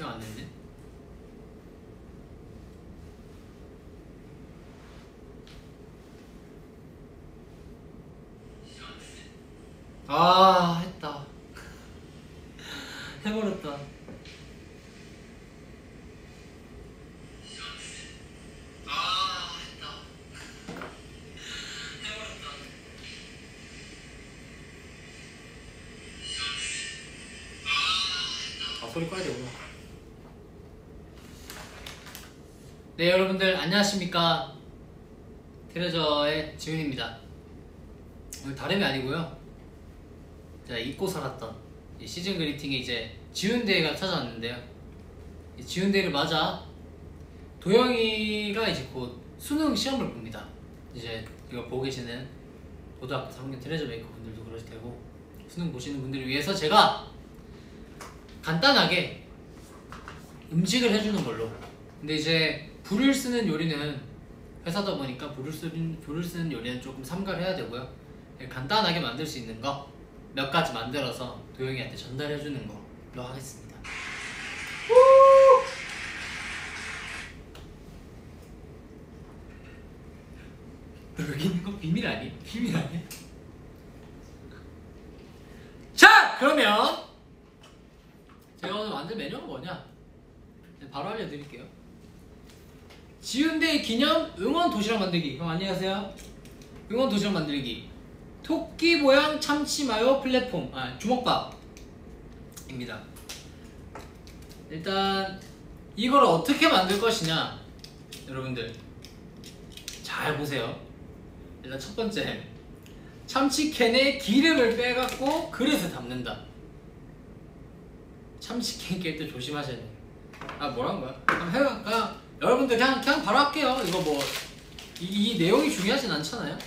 시간 안 됐네. 아, 했다. 해버렸다. 소리 꺼야 되구나. 네, 여러분들 안녕하십니까. 트레저의 지훈입니다. 오늘 다름이 아니고요, 제가 잊고 살았던 이 시즌 그리팅이 이제 지훈데이가 찾아왔는데요, 이 지훈데이를 맞아 도영이가 이제 곧 수능 시험을 봅니다. 이제 이거 보고 계시는 고등학교 3학년 트레저 메이커 분들도 그러실 테고, 수능 보시는 분들을 위해서 제가 간단하게 음식을 해주는 걸로. 근데 이제 불을 쓰는 요리는, 회사다 보니까 불을 쓰는 요리는 조금 삼가해야 되고요, 간단하게 만들 수 있는 거 몇 가지 만들어서 도영이한테 전달해주는 걸로 하겠습니다. 너 여기 있는 거 비밀 아니? 비밀 아니야? 자, 그러면 제가 오늘 만든 메뉴가 뭐냐? 바로 알려드릴게요. 지훈데이 기념 응원 도시락 만들기. 형 안녕하세요. 응원 도시락 만들기. 토끼 모양 참치 마요 플랫폼, 주먹밥입니다. 일단 이걸 어떻게 만들 것이냐, 여러분들 잘 보세요. 일단 첫 번째, 참치캔에 기름을 빼갖고 그릇에 담는다. 참치캔 깰 때 조심하셔야 돼요. 뭐란 거야? 그럼 해볼까? 여러분들 그냥 바로 할게요. 이거 뭐 이 내용이 중요하진 않잖아요.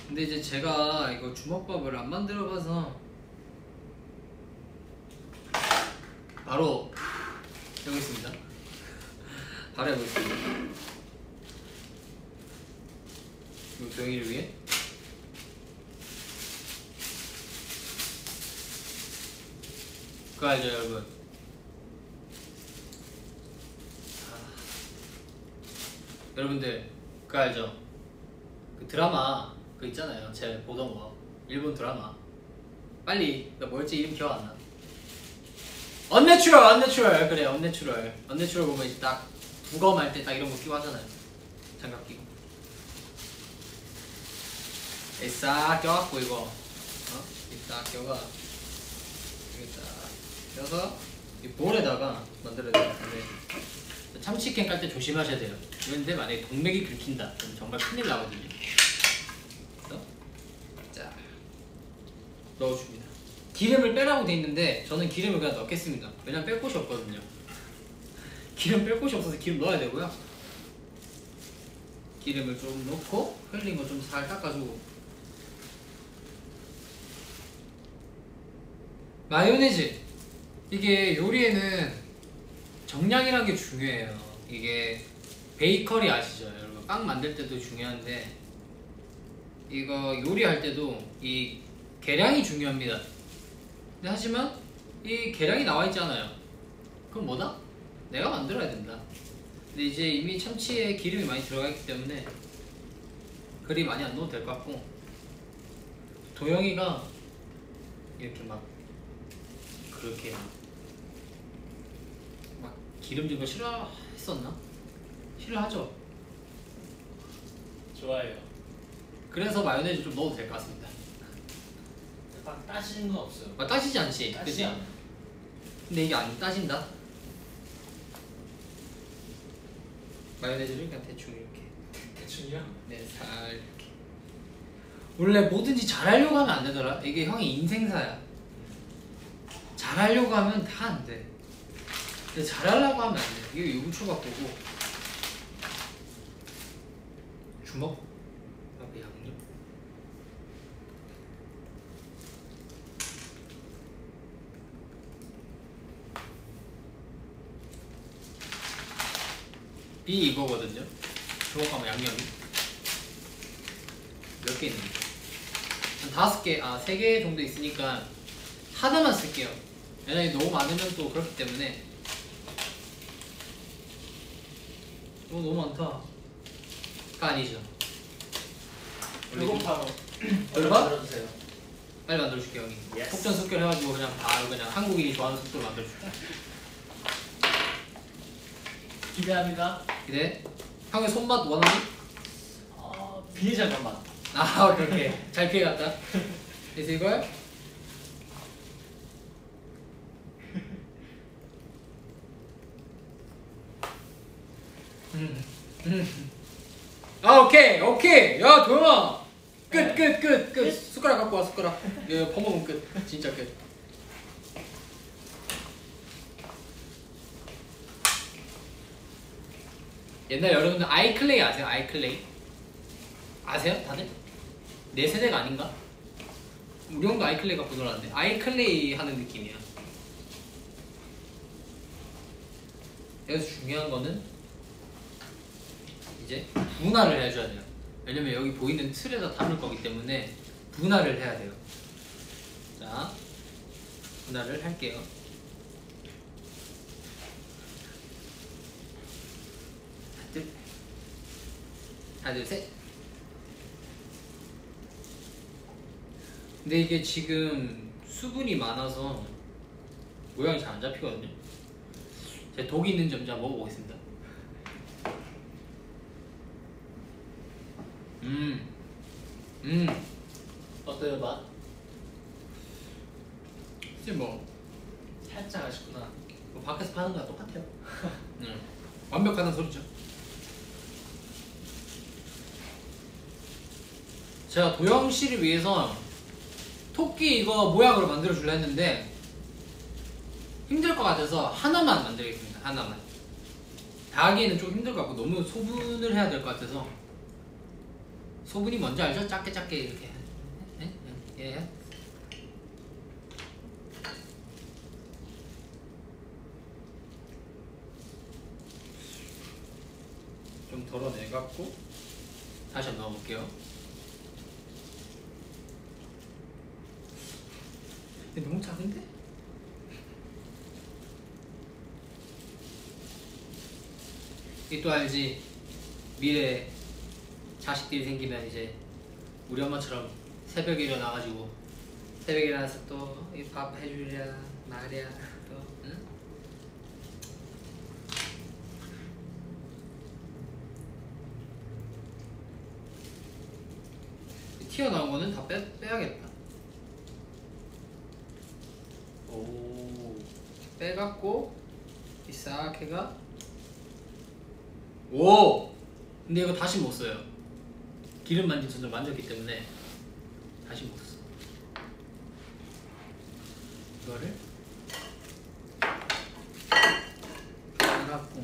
근데 이제 제가 이거 주먹밥을 안 만들어봐서 바로 해보겠습니다. 바로 해보겠습니다. 이거 도영이를 위해 그거 알죠, 여러분? 여러분들 그거 알죠? 그 드라마 그 있잖아요, 제가 보던 거, 일본 드라마. 빨리, 나 뭐였지? 이름 기억 안 나. 언내추럴. 그래, 언내추럴 보면 이제 딱 부검할 때 딱 이런 거 끼고 하잖아요. 장갑 끼고 싹 껴갖고 이거 딱 껴가 여기 딱 껴서 이 볼에다가 만들어야 돼요. 근데 참치캔 깔 때 조심하셔야 돼요. 그런데 만약에 동맥이 긁힌다 그럼 정말 큰일 나거든요. 자, 넣어줍니다. 기름을 빼라고 돼 있는데 저는 기름을 그냥 넣겠습니다. 왜냐면 뺄 곳이 없거든요. 기름 뺄 곳이 없어서 기름 넣어야 되고요. 기름을 좀 넣고 흘린 거 좀 잘 닦아주고. 마요네즈, 이게 요리에는 정량이라는 게 중요해요. 이게 베이커리 아시죠? 여러분, 빵 만들 때도 중요한데 이거 요리할 때도 이 계량이 중요합니다. 근데 하지만 이 계량이 나와 있잖아요. 그럼 뭐다? 내가 만들어야 된다. 근데 이제 이미 참치에 기름이 많이 들어가 있기 때문에 그리 많이 안 넣어도 될 것 같고, 도영이가 이렇게 막 그렇게 막 기름진 거 싫어했었나? 싫어하죠? 좋아해요. 그래서 마요네즈 좀 넣어도 될 것 같습니다. 딱 따지는 건 없어요. 따지지 않지? 따지지 않아. 근데 이게 안 따진다? 마요네즈를 그냥 대충 이렇게. 대충이요? 네, 살 이렇게. 원래 뭐든지 잘하려고 하면 안 되더라. 이게 형의 인생사야. 잘하려고 하면 다 안 돼. 근데 잘하려고 하면 안 돼. 이게 유부초밥이고 주먹밥의 양념. 이 이거거든요. 주먹밥 양념이 몇 개 있는지 한 5개, 3개 정도 있으니까 하나만 쓸게요. 왜냐면 너무 많으면 또 그렇기 때문에. 너무 많다. 가 아니죠. 배고파요. 배고파? 만들어주세요. 빨리 만들어줄게 형이. Yes. 속전속결 해가지고 그냥 바로 그냥 한국인이 좋아하는 속도로 만들어줄게. 기대합니다. 기대. 형의 손맛 원하니? 비닐장갑 맛. 아 오케이. 잘 피해갔다. 그래서 이걸 아 오케이. 야 도영아. 끝. 숟가락 갖고 와 숟가락. 이거 퍼먹으면 끝. 진짜 끝. 옛날 여러분들 아이클레이 아세요? 아이클레이 아세요? 다들? 내 세대가 아닌가? 우리 형도 아이클레이 갖고 놀았는데 아이클레이 하는 느낌이야. 여기서 중요한 거는 이제 분할을 해줘야 돼요. 왜냐면 여기 보이는 틀에다 담을 거기 때문에 분할을 해야 돼요. 자, 분할을 할게요. 하나 둘 셋. 근데 이게 지금 수분이 많아서 모양이 잘 안 잡히거든요. 제가 독이 있는 점 좀 먹어보겠습니다. 어때요 맛? 이제 뭐 살짝 아쉽구나. 밖에서 파는 거랑 똑같아요. 완벽하다는 소리죠. 제가 도영 씨를 위해서 토끼 이거 모양으로 만들어 줄려 했는데 힘들 것 같아서 하나만 만들겠습니다. 하나만. 다 하기에는 좀 힘들 것 같고 너무 소분을 해야 될 것 같아서. 소분이 뭔지 알죠? 작게 이렇게. 예. 좀 덜어내갖고 다시 한번 넣어볼게요. 근데 너무 작은데? 이 또 알지? 미래 자식들이 생기면 이제 우리 엄마처럼 새벽에 일어나가지고 새벽에 일어나서 또 밥 해주랴 말이야 또 응? 튀어나온 거는 다 빼야겠다. 오. 빼갖고 싹 해가. 오! 근데 이거 다시 못 써요. 기름 만진 전을 만졌기 때문에 다시 못 써. 이거를 해갖고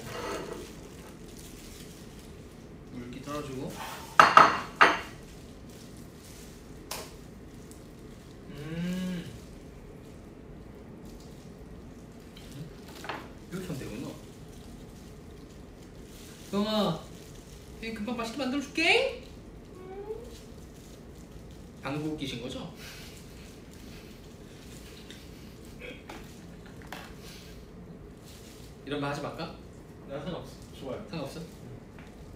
물기 떨어주고. 이렇게 하면 되구나. 형아, 형이 금방 맛있게 만들어줄게. 방구 끼신 거죠? 이런 말 하지 말까? 나 상관없어. 좋아요. 상관없어?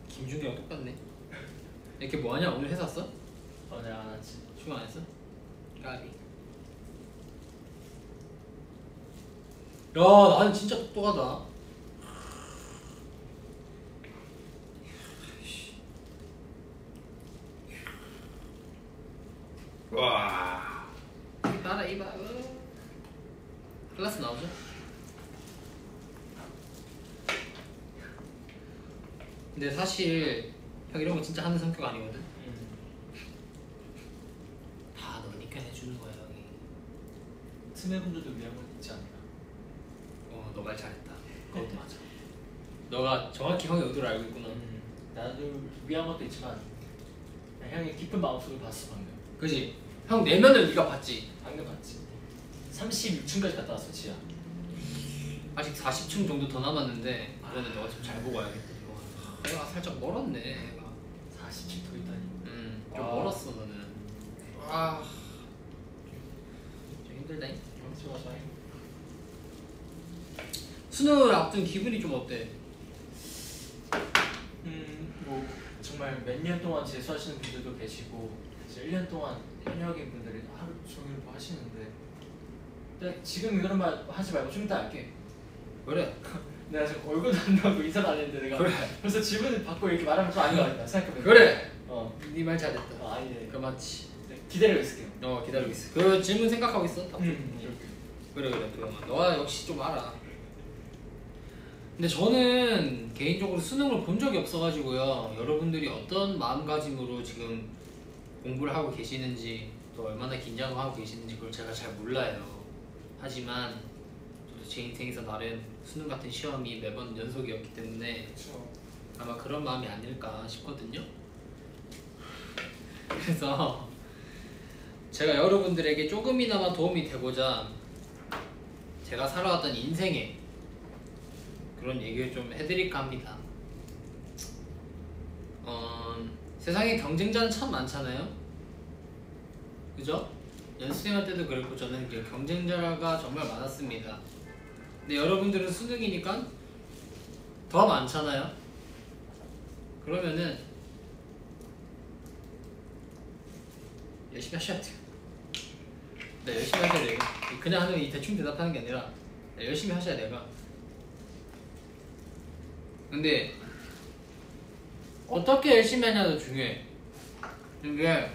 김준이랑 똑같네. 이렇게 뭐하냐? 오늘 회사 왔어? 오늘 안 왔지. 출근 안 했어? 까비. 야, 나는 진짜 똑똑하다. 와. 이봐라 이봐. 클라스 나오죠? 근데 사실 형 이런 거 진짜 하는 성격 아니거든. 다 너니까 해주는 거야 형이. 틈의 분들도 위한 건 있지 않나? 너 말 잘했다. 그것도 맞아. 너가 정확히 형의 의도를 알고 있구나. 나도 위한 것도 있지만 형의 깊은 마음속을 봤어 방금. 그지? 형 내면을 네가 봤지. 방금 봤지. 36층까지 갔다 왔어 지하. 아직 40층 정도 더 남았는데 그거는 너가 좀 잘 보고 와야겠다. 내가 살짝 멀었네. 얘가. 40층 더 있다니. 좀 멀었어 너는. 좀 힘들다잉. 좋아. 수능을 앞둔 기분이 좀 어때? 뭐 정말 몇 년 동안 재수하시는 분들도 계시고 이제 1년 동안 현역인 분들이 하루 종일 뭐 하시는데 근데 지금 이런 말 하지 말고 좀 이따 할게. 그래. 내가 지금 얼굴도 안 나오고 인사도 안 했는데 내가 그래. 벌써 질문을 받고 이렇게 말하면 좀 아닌 것 같다 생각해보니까. 그래. 네 말 잘했다. 아니네. 그 맞지. 네, 기다리고 있을게요. 기다리고 있어. 그 질문 생각하고 있어. 답. 이렇게. 그래 그러면 너가 역시 좀 알아. 근데 저는 개인적으로 수능을 본 적이 없어가지고요. 여러분들이 어떤 마음가짐으로 지금 공부를 하고 계시는지 또 얼마나 긴장을 하고 계시는지 그걸 제가 잘 몰라요. 하지만 저도 제 인생에서 나름 수능 같은 시험이 매번 연속이었기 때문에 그렇죠. 아마 그런 마음이 아닐까 싶거든요. 그래서 제가 여러분들에게 조금이나마 도움이 되고자 제가 살아왔던 인생에 그런 얘기를 좀 해드릴까 합니다. 세상에 경쟁자는 참 많잖아요. 그죠? 연수생활 때도 그랬고 저는 이제 경쟁자가 정말 많았습니다. 근데 여러분들은 수능이니까 더 많잖아요. 그러면은 열심히 하셔야 돼요. 네, 열심히 하셔야 돼요. 그냥 하는 이 대충 대답하는 게 아니라 네, 열심히 하셔야 돼요. 근데 어떻게 열심히 하냐도 중요해. 이게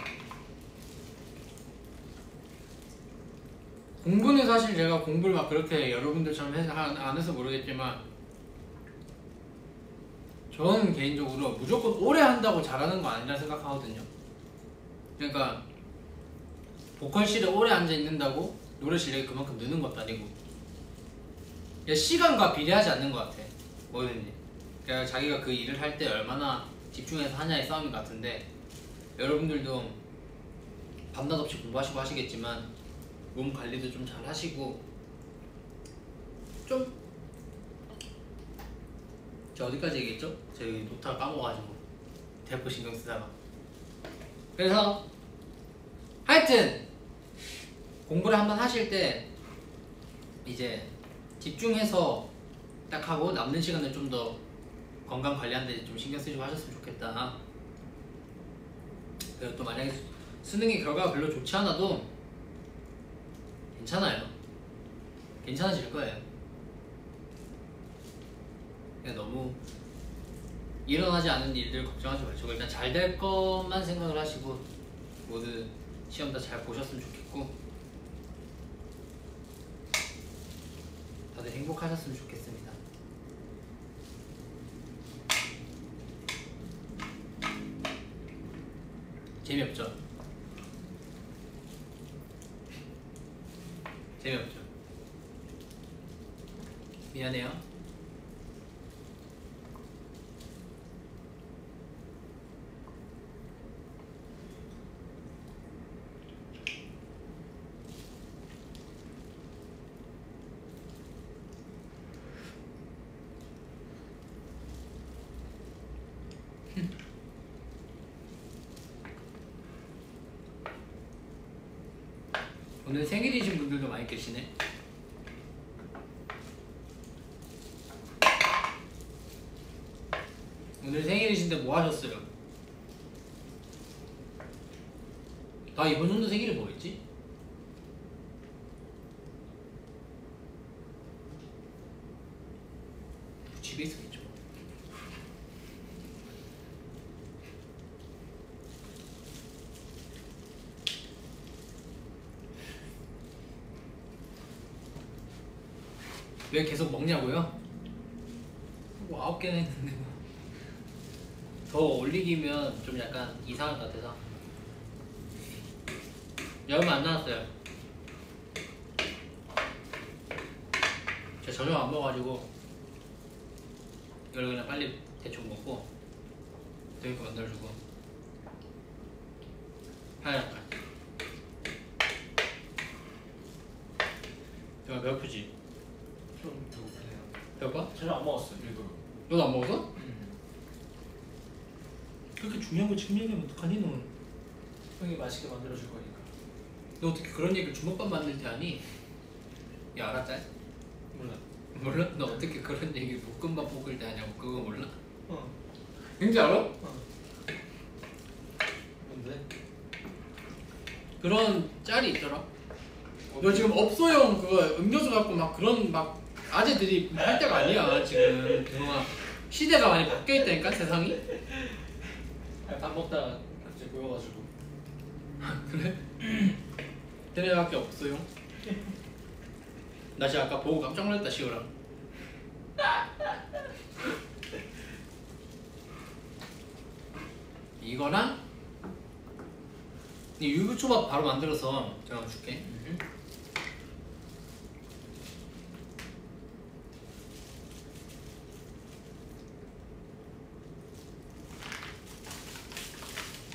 공부는 사실 제가 공부를 막 그렇게 여러분들처럼 안 해서 모르겠지만 저는 개인적으로 무조건 오래 한다고 잘하는 거 아니라 생각하거든요. 그러니까 보컬실에 오래 앉아 있는다고 노래 실력이 그만큼 느는 것도 아니고 시간과 비례하지 않는 것 같아. 뭐든지. 그러니까 자기가 그 일을 할 때 얼마나 집중해서 하냐의 싸움인 것 같은데 여러분들도 밤낮 없이 공부하시고 하시겠지만 몸 관리도 좀 잘 하시고 좀 저 어디까지 얘기했죠? 저희 노트를 까먹어가지고 대포 신경 쓰다가 그래서 하여튼 공부를 한번 하실 때 이제 집중해서 딱 하고 남는 시간을 좀 더 건강 관리하는 데 좀 신경 쓰시고 하셨으면 좋겠다. 그리고 또 만약에 수능의 결과가 별로 좋지 않아도 괜찮아요. 괜찮아질 거예요. 그냥 너무 일어나지 않은 일들 걱정하지 마시고 일단 잘 될 것만 생각을 하시고 모두 시험 다 잘 보셨으면 좋겠고 다들 행복하셨으면 좋겠습니다. 재미없죠? 재미없죠? 미안해요. 오늘 생일이신 분들도 많이 계시네. 오늘 생일이신데 뭐 하셨어요? 나 이번 정도 생일이 뭐였지? 집에 있었겠죠. 왜 계속 먹냐고요? 뭐 9개나 했는데 뭐. 더 올리기면 좀 약간 이상할 것 같아서 얼마 안 남았어요. 제가 저녁 안 먹어가지고 이걸 그냥 빨리 대충 먹고 되게 거 만들어주고 하얀 내가 배고프지? 좀 배고프네요. 배고파? 저녁 안 먹었어요 일부러. 너도 안 먹었어? 그렇게 중요한 거 지금 얘기하면 어떡하니 너? 형이 맛있게 만들어줄 거니까. 너 어떻게 그런 얘기를 주먹밥 만들 때 하니? 야 알았다? 몰라. 몰라? 너 어떻게 그런 얘기 볶음밥 볶을 때 하냐고 그거 몰라? 어. 왠지 알아? 뭔데? 그런 짤이 있더라. 너 지금 업소용 그거 음료수 갖고 막 그런 막 아재들이 할 때가 아니야 지금. 동아 시대가 많이 바뀌어 있다니까 세상이. 밥 먹다가 갑자기 보여가지고. 그래? 걔네밖에 없어요. 나 진짜 아까 보고 깜짝 놀랐다 시우랑. 이거랑 이 유부초밥 바로 만들어서 제가 줄게.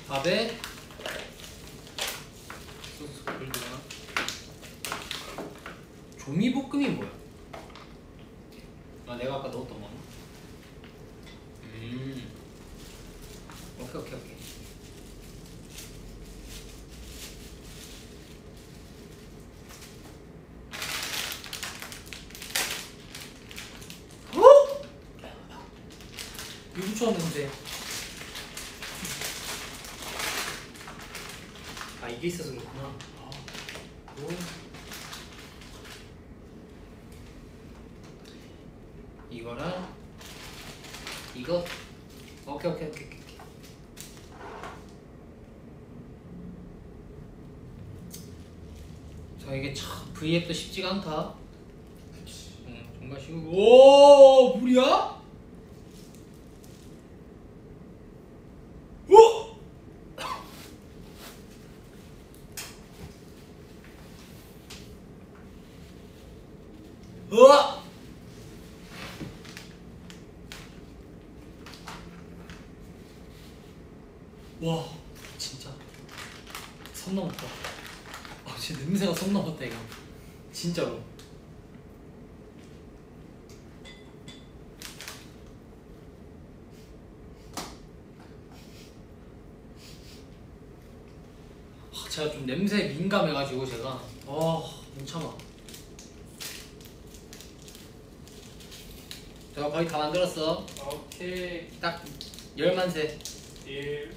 밥에 소스 올리나? 조미볶음이 뭐야? 아 내가 아까 넣었던 거나? 오케이. 유부초밥 냄새. 아 이게 있어서 그렇구나. 이거랑 이거. 오케이. 자 이게 참 V앱도 쉽지가 않다. 정말 쉬운. 오 물이야? 오! 으아! 와 진짜 선 넘었다. 아 진짜 냄새가 선 넘었다 이거 진짜로. 제가 좀 냄새에 민감해가지고 제가 못 참아. 제가 거의 다 만들었어. 오케이. 딱 10만세. 1,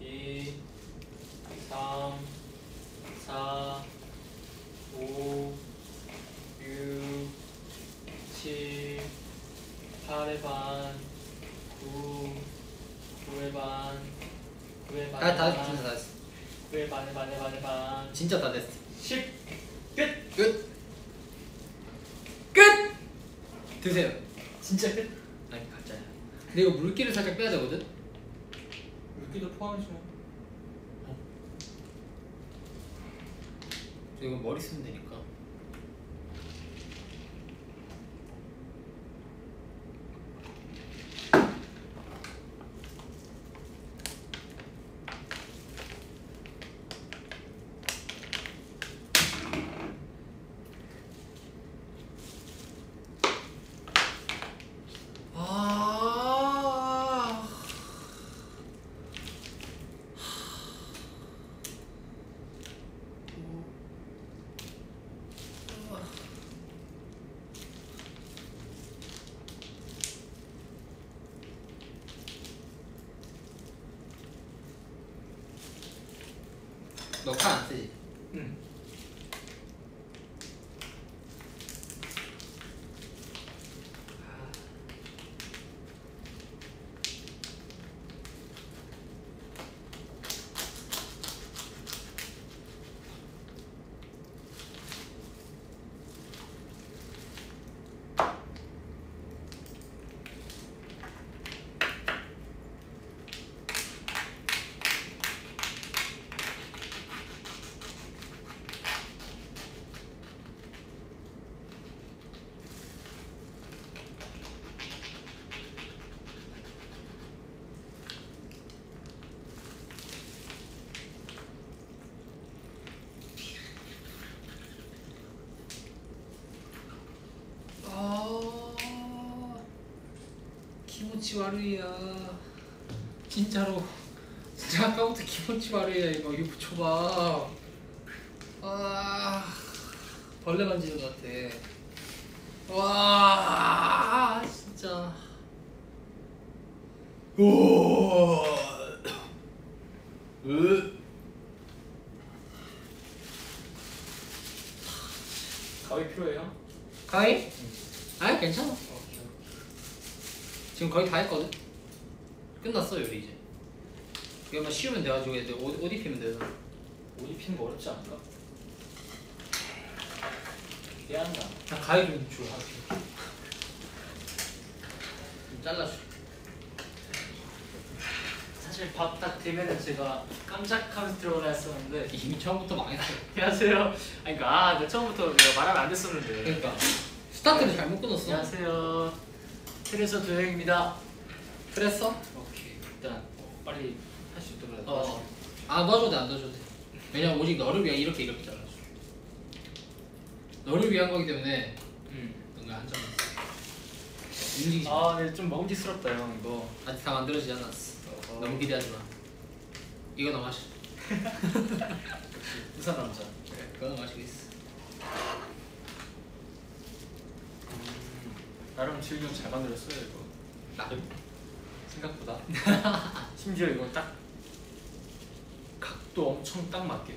2, 3, 4, 5, 6, 7, 8의 반, 9, 9의 반, 9의 반. 다 됐어. 진짜 다 됐어. 9의 반의 반. 진짜 다 됐어. 10. 끝. 끝! 드세요. 진짜 끝. 아니 가짜야. 근데 이거 물기를 살짝 빼야 되거든? 물기도 포함이죠. 이거 머리 쓰면 되니까. 너 칼 안 쓰지? 응. 키모치 와루이야. 진짜로. 진짜 아까부터 키모치 와루이야 이거 유부초밥. 벌레 만지는 것 같아. 와 진짜. 오. 가위 필요해요? 가위? 아니 괜찮아. 지금 거의 다 했거든. 끝났어 요리 이제. 이거만 씌우면 돼가지고 이제 옷 입히면 돼서. 옷 입히는 거 어렵지 않을까? 미안하다. 나 가위 좀 줘. 좀 잘라줘. 사실 밥 딱 되면은 제가 깜짝하면서 들어오라 했었는데 이미 처음부터 망했어. 안녕하세요. 아니 그러니까 나 처음부터 내가 말하면 안 됐었는데. 그러니까 스타트를 잘못 끊었어. 안녕하세요. 트레서 도영입니다. 그랬어? 오케이. 일단 빨리 할 수 있도록 도와주세요. 아 넣어줘도 돼, 안 넣어줘도 돼. 왜냐면 오직 너를 위한 이렇게 잘라줘. 너를 위한 거기 때문에 뭔가 한점 움직이지 마. 아, 근데 좀 먹음직스럽다 형 이거. 아직 다 만들어지지 않았어. 너무 기대하지 마. 이거 너 마셔. 부산 남자. 그래, 그거 너 마시고 있어. 나름 질경 잘 만들었어요 이거. 나름? 생각보다. 심지어 이거 딱 각도 엄청 딱 맞게.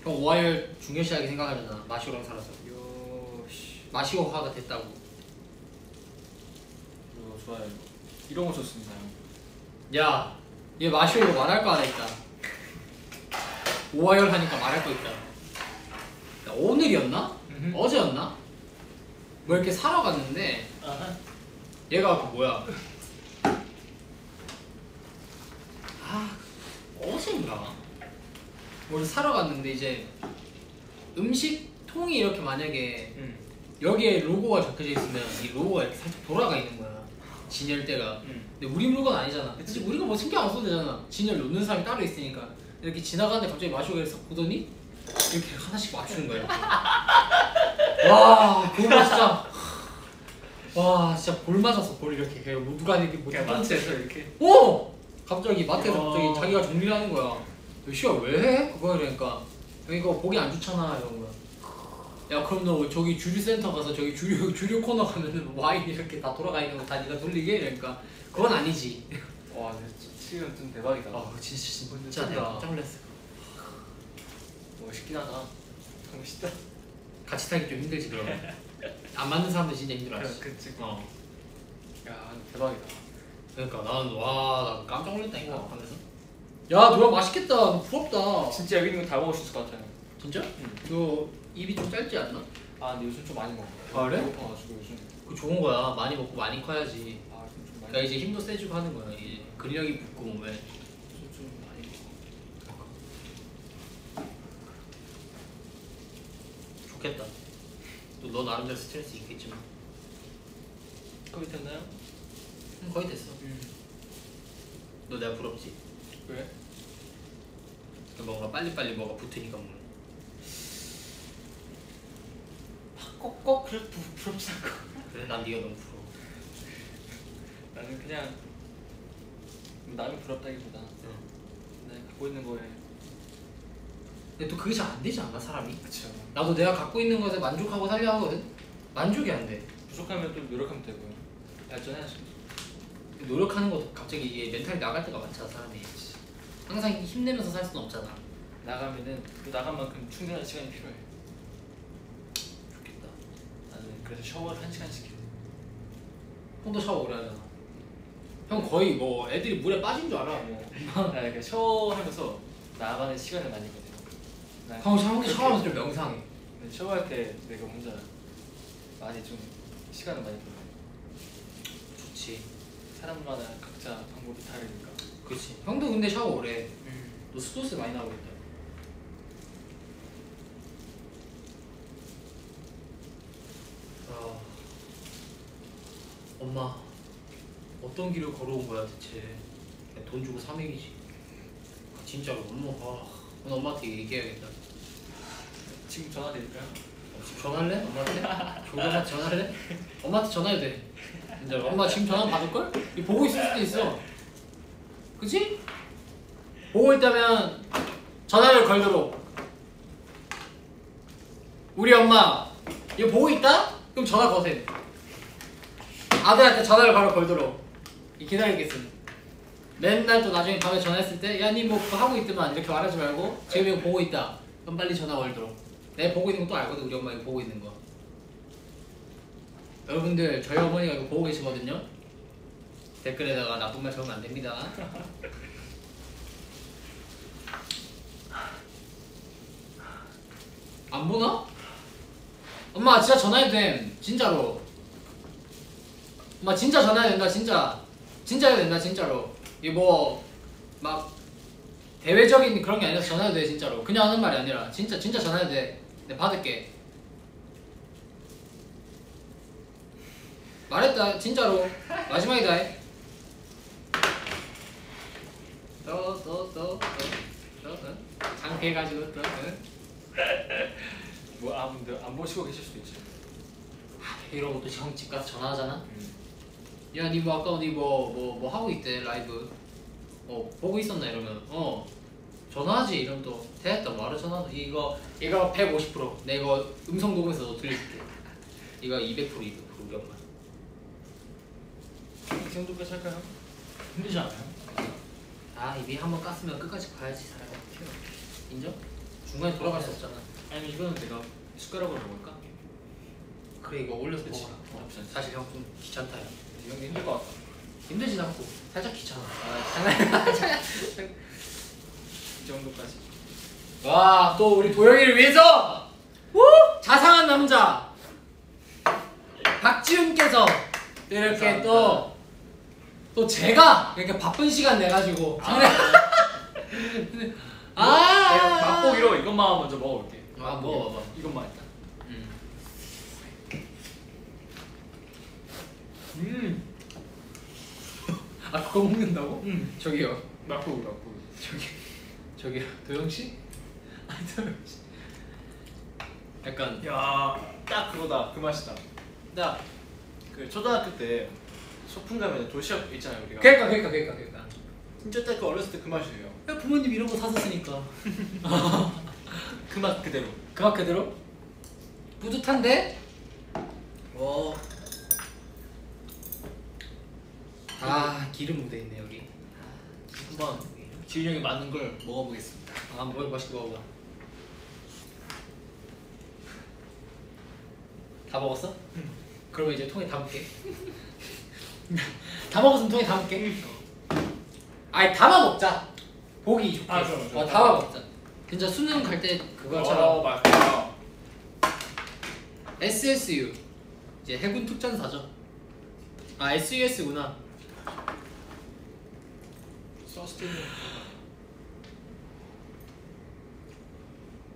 형 5화열 중요시하게 생각하잖아. 마시오랑 살아서. 요시. 마시오화가 됐다고. 이거 좋아요 이거. 이런 거 좋습니다 형. 야, 얘 마시오 이거 말할 거 하나 있다. 5화열 하니까 말할 거 있다. 야, 오늘이었나? 어제였나? 뭐 이렇게 사러 갔는데 아하. 얘가 그 뭐야? 아, 어젠가? 뭘 사러 갔는데 이제 음식통이 이렇게 만약에 여기에 로고가 적혀져 있으면 이 로고가 이렇게 살짝 돌아가 있는 거야. 진열대가. 근데 우리 물건 아니잖아. 그치? 우리가 뭐 신경 안 써도 되잖아. 진열 놓는 사람이 따로 있으니까. 이렇게 지나가는데 갑자기 마시오가 이렇게 보더니 이렇게 하나씩 맞추는 거야. 와, 그거 진짜. 와, 진짜 볼 맞았어. 볼 이렇게. 그냥 뭐 누가 이렇게 뭐 그냥 마트에서 이렇게. 오! 갑자기 마트에서 갑자기 자기가 정리를 하는 거야. 야, 씨야 왜 해? 그거 이러니까 이거 보기 안 좋잖아 이런 거야. 야 그럼 너 저기 주류센터 가서 저기 주류 코너 가면은 와인 이렇게 다 돌아가 있는 거 다 네가 돌리게 이러니까 그건 아니지. 와, 근데 지금 좀 대박이다. 아 진짜 내가 깜짝 놀랐어. 멋있긴 하다. 멋있다. 같이 타기 좀 힘들지 그러면. 안 맞는 사람들 진짜 힘들어하지. 그치. 어. 야, 대박이다. 그러니까 나는 와, 나 깜짝 놀랐다니까 하면서. 야 노야 맛있겠다. 너 부럽다. 진짜 여기 있는 거 다 먹을 수 있을 것 같아요. 진짜? 너 입이 좀 짧지 않나? 아, 근데 요즘 좀 많이 먹어요. 아, 그래? 배고파가지고 요즘. 그 좋은 거야. 많이 먹고 많이 커야지. 아, 좀 많이. 그러니까 이제 힘도 세지고 하는 거야. 이제 근력이 붙고 몸에. 좀 많이 먹어. 좋겠다. 또 너 나름대로 스트레스 있겠지만. 거의 됐나요? 거의 됐어. 너 내가 부럽지? 왜? 뭔가 빨리빨리 뭐가 붙으니까 뭐. 꼭 그렇게 부럽지 않고. 그래 난 네가 너무 부러워. 나는 그냥 남이 부럽다기보다 내가 갖고 있는 거에. 근데 또 그게 잘 안 되지 않나 사람이? 그쵸. 나도 내가 갖고 있는 것에 만족하고 살려 하거든. 만족이 안 돼. 부족하면 또 노력하면 되고요. 발전해야죠. 노력하는 것도 갑자기 이게 멘탈이 나갈 때가 많잖아 사람이. 항상 힘내면서 살 수는 없잖아. 나가면은 또 나간 만큼 충분한 시간이 필요해. 좋겠다. 나는 그래서 샤워를 1시간씩 해. 형도 샤워 오래 하잖아. 형 거의 뭐 애들이 물에 빠진 줄 알아 뭐. 나 그러니까 샤워하면서 나만의 시간을 많이 가져. 형 샤워하면서 좀 명상해. 샤워할 때 내가 혼자 많이 좀 시간을 많이 보내. 좋지. 사람마다 각자 방법이 다르니까. 그렇지. 형도 근데 샤워 오래 해. 너 스트레스 많이 나고 있다. 아, 엄마 어떤 길을 걸어온 거야 대체? 돈 주고 사 먹이지. 아, 진짜로 엄마 오늘 엄마한테 얘기해야겠다. 지금 전화 드릴까요? 지금 전화할래? 엄마한테? 조금만 전화할래? 엄마한테 전화해도 돼. 진짜 엄마 지금 전화 받을걸? 이거 보고 있을 수도 있어. 그치? 보고 있다면 전화를 걸도록. 우리 엄마 이거 보고 있다? 그럼 전화 거세요. 아들한테 전화를 바로 걸도록 기다리겠습니다. 맨날 또 나중에 밤에 전화했을 때 야 니 뭐 그거 하고 있더만 이렇게 말하지 말고 지금 이거 보고 있다. 그럼 빨리 전화 걸도록. 내가 보고 있는 거 또 알거든. 우리 엄마 이거 보고 있는 거. 여러분들 저희 어머니가 이거 보고 계시거든요. 댓글에다가 나쁜 말 적으면 안 됩니다. 안 보나? 엄마 진짜 전화해도 됨. 진짜로. 엄마 진짜 전화해도 된다. 진짜 해도 된다. 진짜로. 이게 뭐 막 대외적인 그런 게 아니라 전화해도 돼. 진짜로. 그냥 하는 말이 아니라 진짜 전화해도 돼. 내가 받을게. 말했다. 진짜로. 마지막이다. 또 장패해가지고 또 뭐 아무도 안 보시고 계실 수도 있지. 이러고 또 형 집 가서 전화하잖아. 야, 니 뭐 아까 어디 뭐 하고 있대 라이브. 보고 있었나 이러면 전화하지. 이러면 또 됐다. 뭐하러 전화? 이거 150%. 내 이거 음성 녹음해서 너 들려줄게. 이거 200% 우리 엄마. 이 정도까지 할까요? 힘들지 않아요? 아, 입이 한번 깠으면 끝까지 가야지 사람이. 인정? 중간에 돌아갈 수 없잖아. 아니면 이거는 내가 숟가락으로 먹을까? 그래, 이거 올려서 그치. 먹어라. 없잖아. 사실 형 좀 귀찮다. 야. 형이 힘들 것 같아. 힘들진 않고 살짝 귀찮아. 이 정도까지. 와, 또 우리 도영이를 위해서 자상한 남자 박지훈께서 이렇게 또 제가 이렇게 바쁜 시간 내가지고 내가 맛보기로 이것만 먼저 먹어볼게. 먹어봐. 이것만 일단. 아, 그거 먹는다고? 저기요. 맛보기. 저기요. 도영씨? 아니, 도영씨. 약간 야, 딱 그거다. 그 맛이다. 나 그 초등학교 때 소풍 가면 도시락 있잖아요 우리가. 그러니까. 진짜 딱 그 어렸을 때 그 맛이에요. 야, 부모님 이런 거 사줬으니까. 그 맛 그대로. 그 맛 그대로? 뿌듯한데? 기름 묻어있네 여기. 한번 지훈이 형이 만든 걸 먹어보겠습니다. 맛있게 먹어봐. 다 먹었어? 그러면 이제 통에 담을게. 다 먹었으면 통에 담을게. 아니, 담아 먹자. 보기 좋게. 좋아. 담아 먹자. 진짜 수능 갈 때 그거처럼. 맛있다. SSU 이제 해군 특전사죠. SUS구나. 서스테인.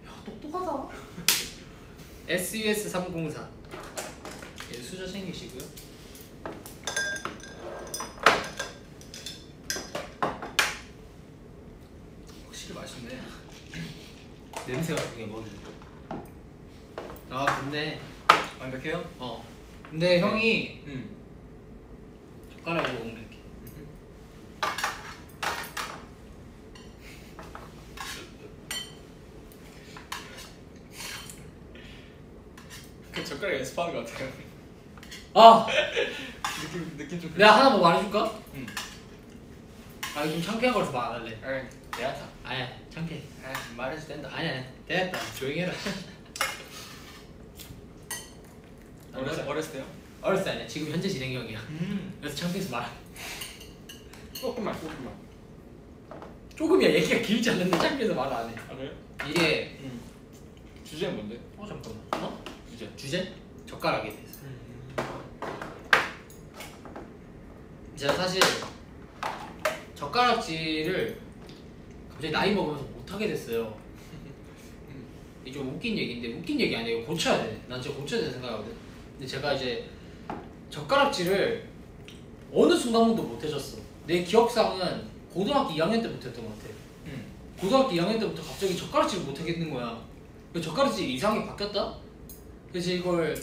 야, 똑똑하다. SUS 304. 수저 챙기시고요. 확실히 맛있네. 냄새가 되게 먼저. 근데 완벽해요? 근데 형이 응. 젓가락으로 먹는 게. 그 젓가락 연습하는 것 같아요. 느낌 좀. 내가 하나 뭐 말해줄까? 응. 이거 좀 창피한 거라서 말 안 할래. 내가 다. 아니야, 창피해. 말해도 된다. 아니야, 됐다. 조용히 해라. 어렸을 때요? 어렸을 때 아니야. 지금 현재 진행형이야. 그래서 창피해서 말 안 해. 조금만. 조금이야. 얘기가 길지 않는데 창피해서 말 안 해. 아 그래? 이게 주제는 뭔데? 잠깐만. 주제. 주제? 젓가락에 대해서. 제가 사실 젓가락질을 갑자기 나이 먹으면서 못하게 됐어요. 이게 좀 웃긴 얘기인데, 웃긴 얘기 아니에요. 고쳐야 돼. 난 진짜 고쳐야 된다 생각하거든. 근데 제가 이제 젓가락질을 어느 순간부터 못해졌어. 내 기억상은 고등학교 2학년 때부터 했던 것 같아. 고등학교 2학년 때부터 갑자기 젓가락질을 못하겠는 거야. 젓가락질이 이상하게 바뀌었다? 그래서 이걸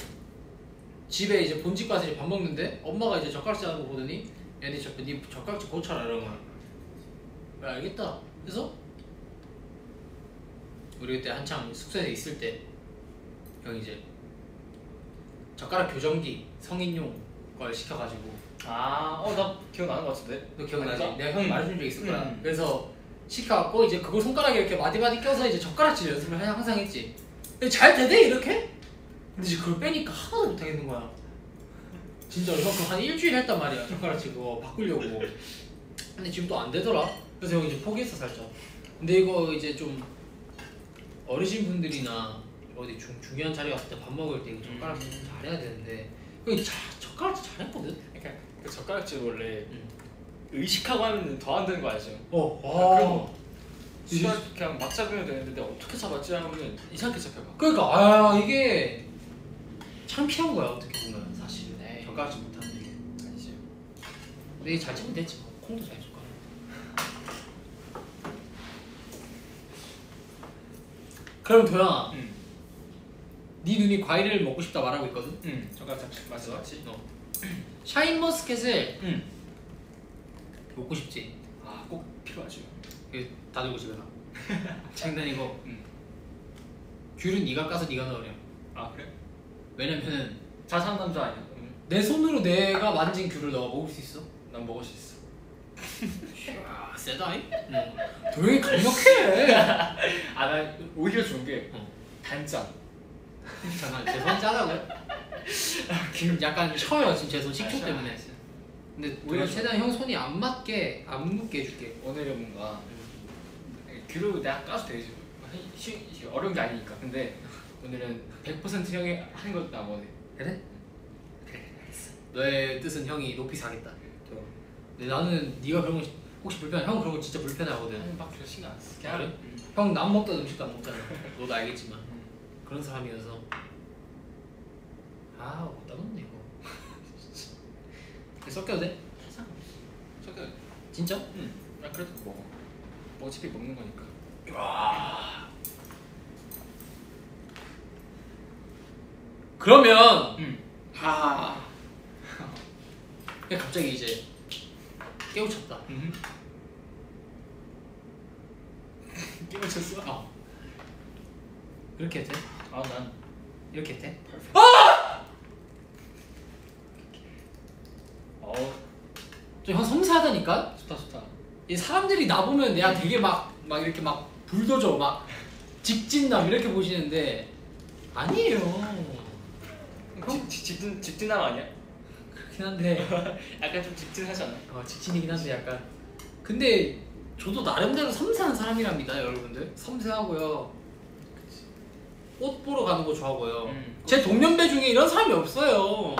집에 이제 본집 가서 이제 밥 먹는데 엄마가 이제 젓가락질 하는 거 보더니 야, 니 젓가락질 고쳐라 이런 거야. 그래, 알겠다. 그래서 우리 그때 한창 숙소에 있을 때 형이 이제 젓가락 교정기 성인용 걸 시켜가지고. 나 기억나는 것 같은데. 너 기억나지? 아닌가? 내가 형이 말해준 적 있을 거야. 음. 그래서 시켜갖고 이제 그걸 손가락에 이렇게 마디마디 껴서 이제 젓가락질 연습을 항상 했지. 근데 잘 되대 이렇게? 근데 이제 그걸 빼니까 하나도 못하겠는 거야. 진짜로 형 그거 한 일주일 했단 말이야. 젓가락질 그거 바꾸려고. 근데 지금 또 안 되더라. 그래서 형 이제 포기했어 살짝. 근데 이거 이제 좀 어르신 분들이나 어디 중요한 자리 갔을 때 밥 먹을 때 이거 젓가락질 좀 잘해야 되는데 그 젓가락질 잘했거든. 그러니까 그 젓가락질 원래 응. 의식하고 하면 더 안 되는 거 알죠? 그런 거. 수학 그냥 막 잡으면 되는데 내가 어떻게 잡았지 하면 이상하게 잡혀가. 그러니까 이게 창피한 거야 어떻게 보면 사실. 네. 젓가락질 못하는 게. 아니지. 근데 이게 잘 찍으면 됐지 뭐. 콩도 잘 젓가락. 그럼 도영아, 응. 네 눈이 과일을 먹고 싶다 말하고 있거든. 응. 젓가락 잡지. 맞지? 샤인머스켓을 응. 먹고 싶지. 꼭 필요하지. 이거 다 들고 집에 가. 장난이고. 응. 귤은 네가 까서 네가 넣으려. 그래? 왜냐면은 자상남자 아니야? 응. 내 손으로 내가 만진 귤을 너가 먹을 수 있어? 난 먹을 수 있어. 세다잉? 도영이 강력해. 나 오히려 좋은 게 단짠. 잠깐 제 손 짜다고요? 지금 약간 쳐요 지금 제 손 식초 때문에. 근데 오히려 최대한 형 손이 안 맞게 안 묻게 해줄게. 오늘은 뭔가 귤을 내가 까도 되지. 어려운 게 아니니까. 근데 오늘은 100% 형이 하는 것도 나 원해. 그래? 그래 알겠어. 너의 뜻은 형이 높이 사겠다. 근데 나는 네가 그런 거 혹시 불편해? 형 그런 거 진짜 불편해하거든. 아니 막 별로 신경 안 써. 그래? 형 남 먹던 음식도 안 먹잖아. 너도 알겠지만 그런 사람이어서 못다 먹네 이거. 섞여도 돼? 섞여. 진짜? 응. 나 그래도 먹어. 뭐 어차피 먹는 거니까. 그러면 응. 갑자기 이제 깨우쳤다. 깨우쳤어? 이렇게 해도 돼? 난 이렇게 해도 돼? 좀 형 섬세하다니까? 좋다. 이 사람들이 나 보면 내가 되게 막 이렇게 막 불도저 막 직진남 이렇게 보시는데 아니에요. 형 직진남 아니야? 그렇긴 한데 약간 좀 직진하잖아. 직진이긴 한데 약간 근데 저도 나름대로 섬세한 사람이랍니다 여러분들. 섬세하고요. 옷 보러 가는 거 좋아하고요. 제 동년배 중에 이런 사람이 없어요.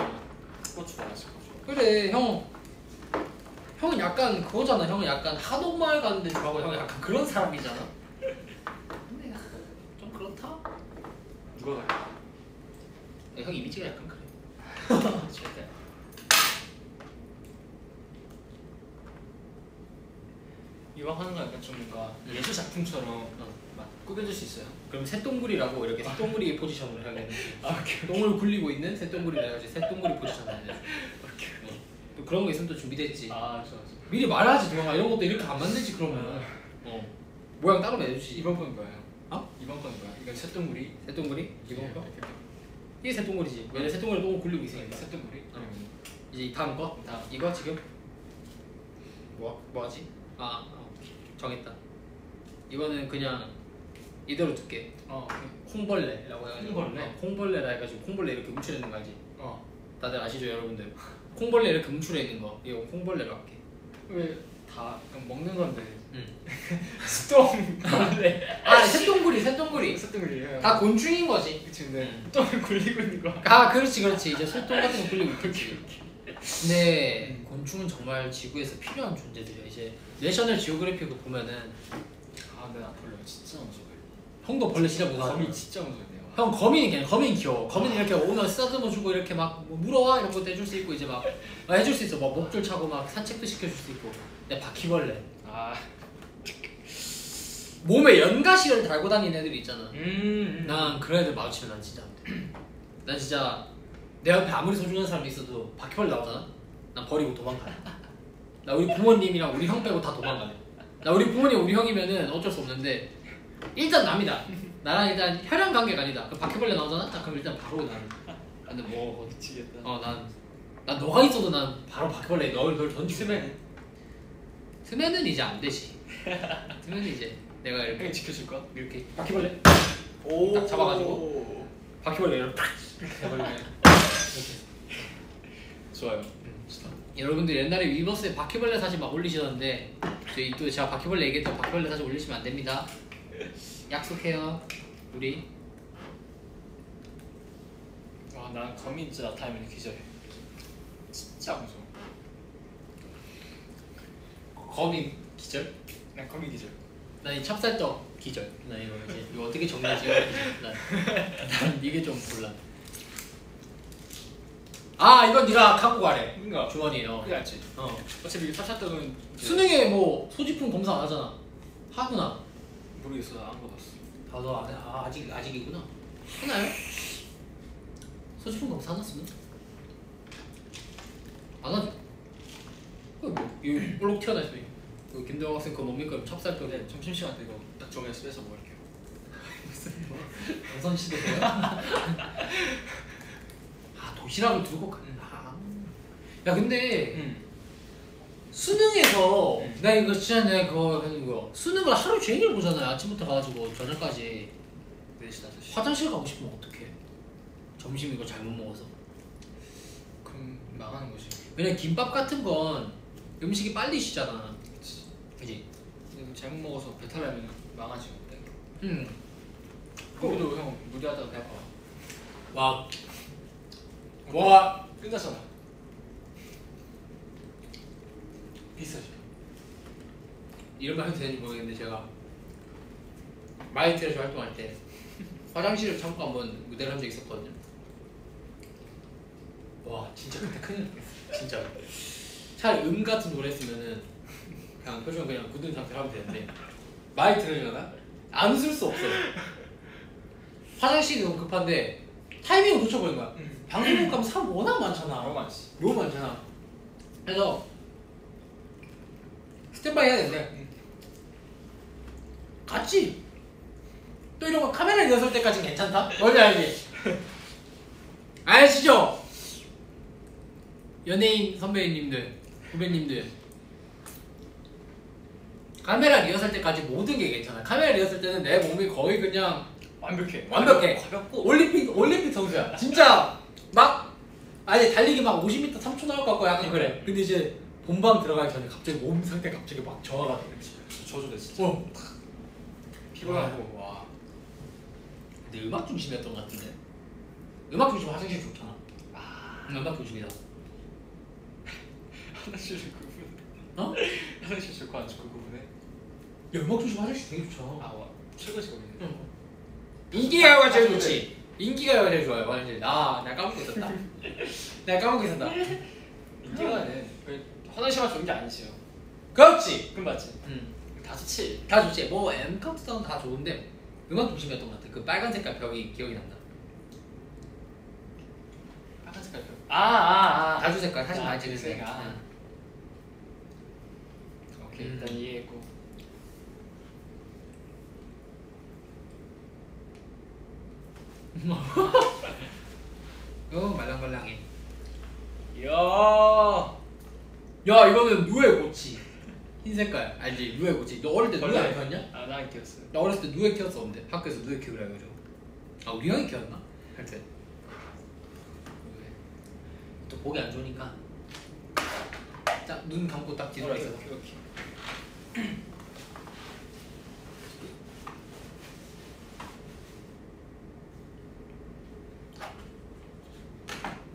그거 좋아하지. 그래 형은 약간 그거잖아. 형은 약간 한옥마을 가는 데 좋아하고 형은 약간 그런 사람이잖아. 근데 좀 그렇다. 누가 가? 형 이미지가 약간 그래. 절대. 이왕 하는 거 약간 좀 뭔가 예술 작품처럼 막 꾸며줄 수 있어요. 그럼 새똥구리라고 이렇게 새똥구리 포지션으로 해야겠네. 똥을 굴리고 있는 새똥구리라 해야지. 새똥구리 포지션 해야지. 또 그런 거 있으면 또 준비됐지. 좋아. 미리 말하지 도영아. 이런 것도 이렇게 안 만들지 그러면. 모양 따로 내주지. 이번 건 뭐야? 이번 건 뭐야? 이건 새똥구리. 새똥구리? 이번 거? 이게 새똥구리지. 왜냐면 새똥구리 똥을 굴리고 있으니까. 새똥구리. 이제 다음 거? 다음. 이거 지금? 뭐하지? 정했다. 이거는 그냥 이대로 둘게. 콩벌레라고 해가지고. 콩벌레? 콩벌레라 해가지고 콩벌레 이렇게 움츠려 있는 거 알지? 다들 아시죠 여러분들? 콩벌레 이렇게 움츠려 있는 거. 이거 콩벌레로 할게. 왜 다 그냥 먹는 건데? 새똥벌레. 새똥구리. 새똥구리. 다 곤충인 거지. 그치. 근데 똥을 굴리고 있는 거. 그렇지. 이제 소똥 같은 거 굴리고 있겠지. 근데 곤충은 정말 지구에서 필요한 존재들이야. 이제 내셔널 지오그래피크 보면은 근데 나 벌레 진짜 무서워해. 형도 벌레 진짜 무서워. 거미 진짜 무서워요. 형 거미는 귀여워. 거미는 이렇게 오면 쓰다듬어 주고 이렇게 막 물어와 이런 것도 해줄 수 있고 이제 막 해줄 수 있어. 막 목줄 차고 막 산책도 시켜줄 수 있고. 근데 바퀴벌레. 몸에 연가시를 달고 다니는 애들이 있잖아. 난 그런 애들 마주치면 난 진짜 안 돼. 난 진짜 내 옆에 아무리 소중한 사람이 있어도 바퀴벌레 나오잖아? 난 버리고 도망가요. 나 우리 부모님이랑 우리 형 빼고 다 도망가요. 나 우리 부모님 우리 형이면은 어쩔 수 없는데 일단 남이다. 나랑 일단 혈연 관계가 아니다. 그 바퀴벌레 나오잖아? 그럼 일단 바로 나는. 근데 뭐 미치겠다. 난 난 너가 있어도 난 바로 바퀴벌레 널 던지고. 스맨은 스매는 이제 안 되지. 스매는 이제 내가 이렇게 형이 지켜줄 거야? 이렇게 바퀴벌레 오. 딱 잡아가지고. 바퀴벌레 이렇게 탁 해버리면 이렇게. 좋아요. 여러분들 옛날에 위버스에 바퀴벌레 사진 막 올리시던데 저희 또 제가 바퀴벌레 얘기했던 바퀴벌레 사진 올리시면 안 됩니다. 약속해요 우리. 아, 난 거미 진짜 나타나면 기절해. 진짜 무서워. 거미 기절? 난 거미 기절. 난 이 찹쌀떡 기절. 나 이거 어떻게 정리하지? 난 이게 좀 곤란. 아 이건 네가 갖고 가래. 뭔가 주머니에. 그게 알지. 어차피 이게 탑샷떡은 수능에 뭐 소지품 검사 안 하잖아. 하구나. 모르겠어. 나 안 가봤어. 나도 아직이구나. 하나요? 소지품 검사 안 했으면? 안 하죠. 뭐 여기 볼록 튀어나 있으면 그 김대호 학생 그거 뭡니까? 찹쌀떡. 네, 점심시간 때 이거 딱 정해서 빼서 먹을게요. 조선 시대예요? 아 도시락을 들고 가. 야 근데 수능에서 나 이거 진짜 내가 그거 하는 거 수능을 하루 종일 보잖아요. 아침부터 가가지고 저녁까지. 4시 5시. 화장실 가고 싶으면 어떡해? 점심 이거 잘못 먹어서. 그럼 망하는 거지. 왜냐면 김밥 같은 건 음식이 빨리 식잖아. 그지? 근데 이거 잘못 먹어서 배탈나면 망하지 어때? 응. 거기도 형 무리하다가 배 아파. 와. 끝났잖아. 비싸죠. 이런 말 해도 되는지 모르겠는데 제가 마이트에서 활동할 때 화장실을 참고 한번 무대를 한 적이 있었거든요. 와 진짜 그때 큰일 났어. 진짜. 차라리 같은 노래 했으면은 그냥 표정 그냥 굳은 상태로 하면 되는데 마이트를 하려나? 안 웃을 수 없어요. 화장실이 너무 급한데 타이밍을 놓쳐버린 거야. 방송국 가면 사람 워낙 많잖아. 너무 많지. 너무 많잖아. 그래서 스탠바이 해야 되는데 갔지. 또 이런 거 카메라 리허설 때까지는 괜찮다? 뭔지 알지? 아시죠? 연예인 선배님들, 후배님들 카메라 리허설 때까지 모든 게 괜찮아. 카메라 리허설 때는 내 몸이 거의 그냥 완벽해. 가볍고 올림픽 선수야. 진짜 막 아니 달리기 막 50m 3초 나올 것 같고 약간 그래. 근데 이제 본방 들어가기 전에 갑자기 몸 상태 갑자기 막 저하가 돼. 저주돼 진짜. 피곤하고. 와. 근데 음악 중심이었던 것 같은데. 음악 중심 화장실 좋잖아. 음악 중심이다. 화장실 그 부분. 어? 화장실 좋고 안 좋고 그 부분에. 야 음악 중심 화장실 되게 좋잖아. 와 최고지 거기는. 인기가요가 제일 좋지. 인기가요가 제일 좋아요 화장실. 내가 까먹고 있었다. 내가 까먹고 있었다. 인기가는 화장실만 좋은 게 아니지요. 그렇지. 그건 맞지. 다 좋지. 다 좋지. 뭐 M 카운트다운 다 좋은데 음악 중심이었던 것 같아. 그 빨간 색깔 벽이 기억이 난다. 빨간 색깔 표. 다주 색깔 사진 많이 그 찍으세요. 색깔. 오케이 일단 이해했고. 말랑말랑해. 이야. 야 이거는 누에 고치. 흰 색깔 알지? 누에 고치. 너 어릴 때 누에 안 키웠냐? 난 키웠어. 나 어렸을 때 누에 키웠었는데 학교에서 누에 키우라 해가지고. 우리 형이 키웠나? 하여튼 또 보기 안 좋으니까 딱 눈 감고 딱 뒤돌아 있어. 오케이.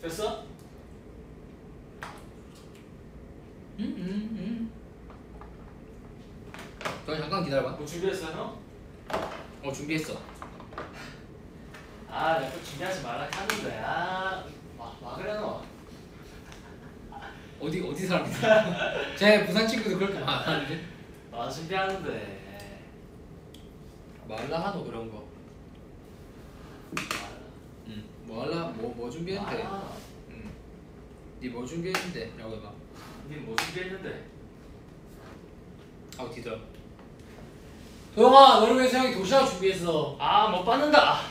됐어? 너 잠깐 기다려봐. 뭐 준비했어 형? 준비했어. 내가 또 준비하지 말라 하는데 막으래 너. 어디 사람이야? 제 부산 친구도 그렇게 말하는데. 준비하는데. 말라 하도 그런 거. 뭐 할라? 뭐 준비했는데? 니 뭐 준비했는데? 라고 해봐. 니뭐 준비했는데? 뒤돌아. 도영아, 너를 위해서 형이 도시락 준비했어. 못 받는다.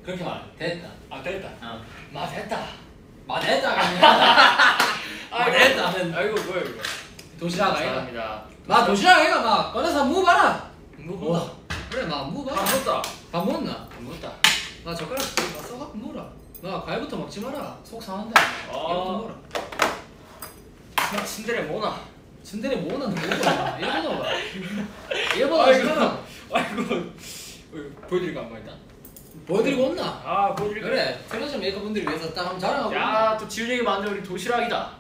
그렇게 말해. 됐다. 됐다. 됐다. 말했다. 말했다는 아이고 뭐야 이거. 도시락 아이가. 감사합니다. 막 도시락 아이가 막 꺼내서 먹어봐라. 먹었다. 그래 막 먹어봐라. 아 먹었다. 밥 먹었나? 안 먹었다. 나 젓가락 써갖고 먹어라. 나 과일부터 먹지 마라. 속 상한다. 얘부터 먹어라. 순대를 뭐나. 순대를 뭐나 먹어라. 얘부터 먹어라. 얘보다 하지마. 아이고 보여드릴까 한번 일단. 보여드리고 온나? 아 보여드릴까. 그래. 트랜스 메이커분들을 위해서 딱 한번 자랑하고 온나? 야또 지훈이 형이 만든 우리 도시락이다.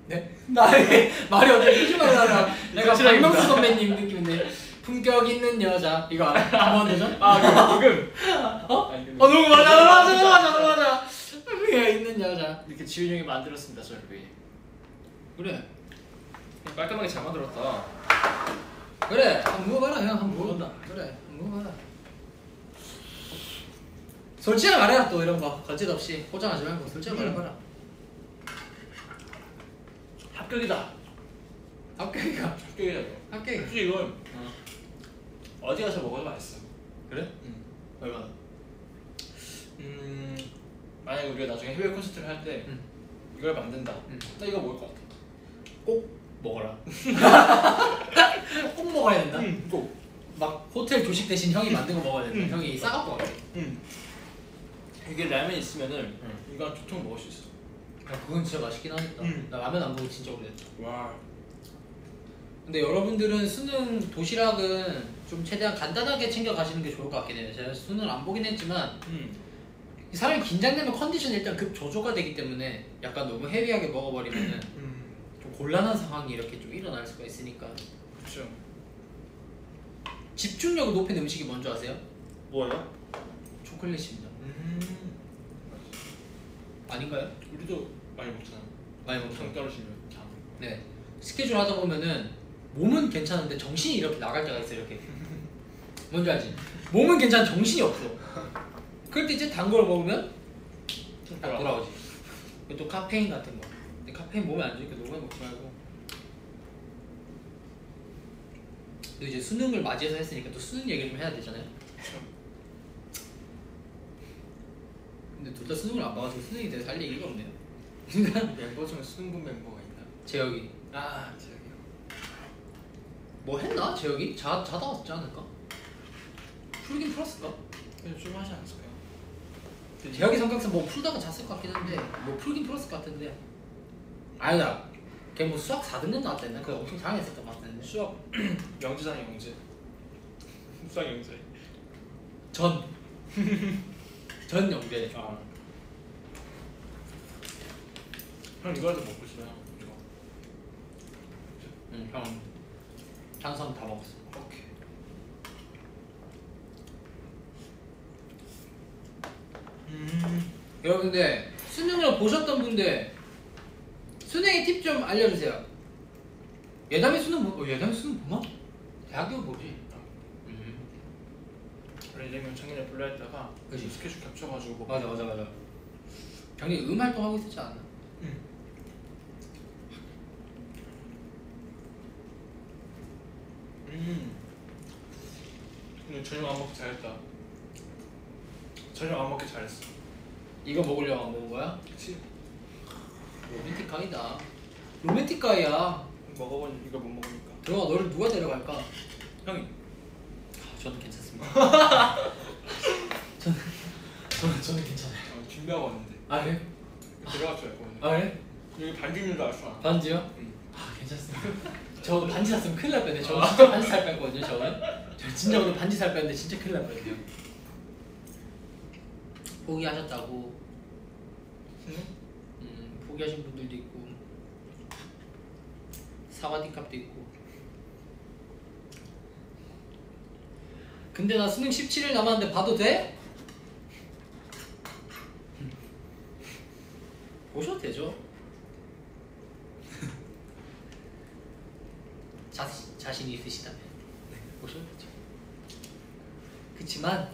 네? 말이 어떻게 조심하라. 내가 도시락입니다. 박명수 선배님 느낌인데 품격 있는 여자 이거 한번 되죠? 아 녹음. 어? 아니, 어 너무 맞아. 품격 있는 여자. 이렇게 지훈이 형이 만들었습니다 저를 위해. 그래. 깔끔하게 잘 만들었다. 그래. 한번 먹어봐라. 형 한번 먹어본다. 그래. 한번 먹어봐라. 솔직하게 말해라 또 이런 거 거짓 없이 포장하지 말고 솔직하게 말해봐라. 합격이다. 합격이가. 합격이다 이거. 합격이. 솔직히 이건 어디 가서 먹어도 맛있어. 그래? 얼마나? 만약에 우리가 나중에 해외 콘서트를 할 때 이걸 만든다. 나 이거 먹을 것 같아. 꼭 먹어라. 꼭 먹어야 된다. 꼭. 막 호텔 조식 대신 형이 만든 거 먹어야 된다. 형이 싸갖고 가야 돼. 이게 라면 있으면은 이거 두통 먹을 수 있어. 야, 그건 진짜 맛있긴 하겠다. 나 라면 안 먹은 진짜 오래됐다. 와. 근데 여러분들은 수능 도시락은 좀 최대한 간단하게 챙겨 가시는 게 좋을 것 같긴 해요. 제가 수능을 안 보긴 했지만 이 사람이 긴장되면 컨디션이 일단 급 조조가 되기 때문에 약간 너무 헤비하게 먹어버리면은 좀 곤란한 상황이 이렇게 좀 일어날 수가 있으니까. 그렇죠. 집중력이 높은 음식이 뭔지 아세요? 뭐요? 초콜릿입니다. 아닌가요? 우리도 많이 먹잖아. 많이 먹죠. 당 떨어지면 당. 네. 스케줄 하다 보면은 몸은 괜찮은데 정신이 이렇게 나갈 때가 있어요. 이렇게. 뭔지 알지? 몸은 괜찮은 정신이 없어. 그럴 때 이제 단 걸 먹으면 딱 돌아오지. 또 카페인 같은 거. 근데 카페인 몸에 안 좋으니까 너무 많이 먹지 말고. 또 이제 수능을 맞이해서 했으니까 또 수능 얘기를 좀 해야 되잖아요. 근데 둘 다 수능을 안 봐가지고 수능에 대해서 할 얘기가 없네요. 멤버 중에 수능분 멤버가 있나? 재혁이. 아 재혁이요. 뭐 했나? 재혁이? 자다 왔지 않을까? 풀긴 풀었을까? 그냥 좀 하지 않았을까요? 재혁이 성격상 뭐 풀다가 잤을 것 같긴 한데 뭐 풀긴 풀었을 것 같은데 아니다. 걔 뭐 수학 4등급 나왔다 했나? 그거 엄청 잘했었던 것 같은데. 수학 영재잖아 영재. 수학 영재. 전 영재. 아. 형 이거라도 먹고 싶어요. 이거. 응, 형 탄수화물 다 먹었어. 오케이. 여러분 근데 수능을 보셨던 분들 수능의 팁 좀 알려주세요. 예담이 수능 예담이 수능 보나? 대학교 보지. 원래 작년에 불러 했다가 그치. 스케줄 겹쳐가지고. 맞아. 작년에 활동하고 있었지 않나? 근데 저녁 안 먹기 잘했다. 저녁 안 먹기 잘했어. 이거 먹으려고 안 먹은 거야? 그치? 로맨틱 가이다. 로맨틱 가이야. 먹어본 이거 못 먹으니까. 들어가 너를 누가 데려갈까? 형이. 저는 괜찮습니다. 저는 괜찮아요. 준비하고 왔는데. 아 그래? 들어갈 줄 알고 오늘. 아 그래? 여기 반지 있는 줄 알았어. 반지요? 응. 아 괜찮습니다. 저 반지 샀으면 큰일 날 뻔했네. 저 진짜 반지 살 뻔했거든요. 저 진짜 오늘 반지 살 뻔했는데 진짜 큰일 날 뻔했네요. 포기하셨다고. 포기하신 분들도 있고 사와디캅도 있고. 근데 나 수능 17일 남았는데 봐도 돼? 보셔도 되죠. 자신이 있으시다면 보셔도 되죠. 그치만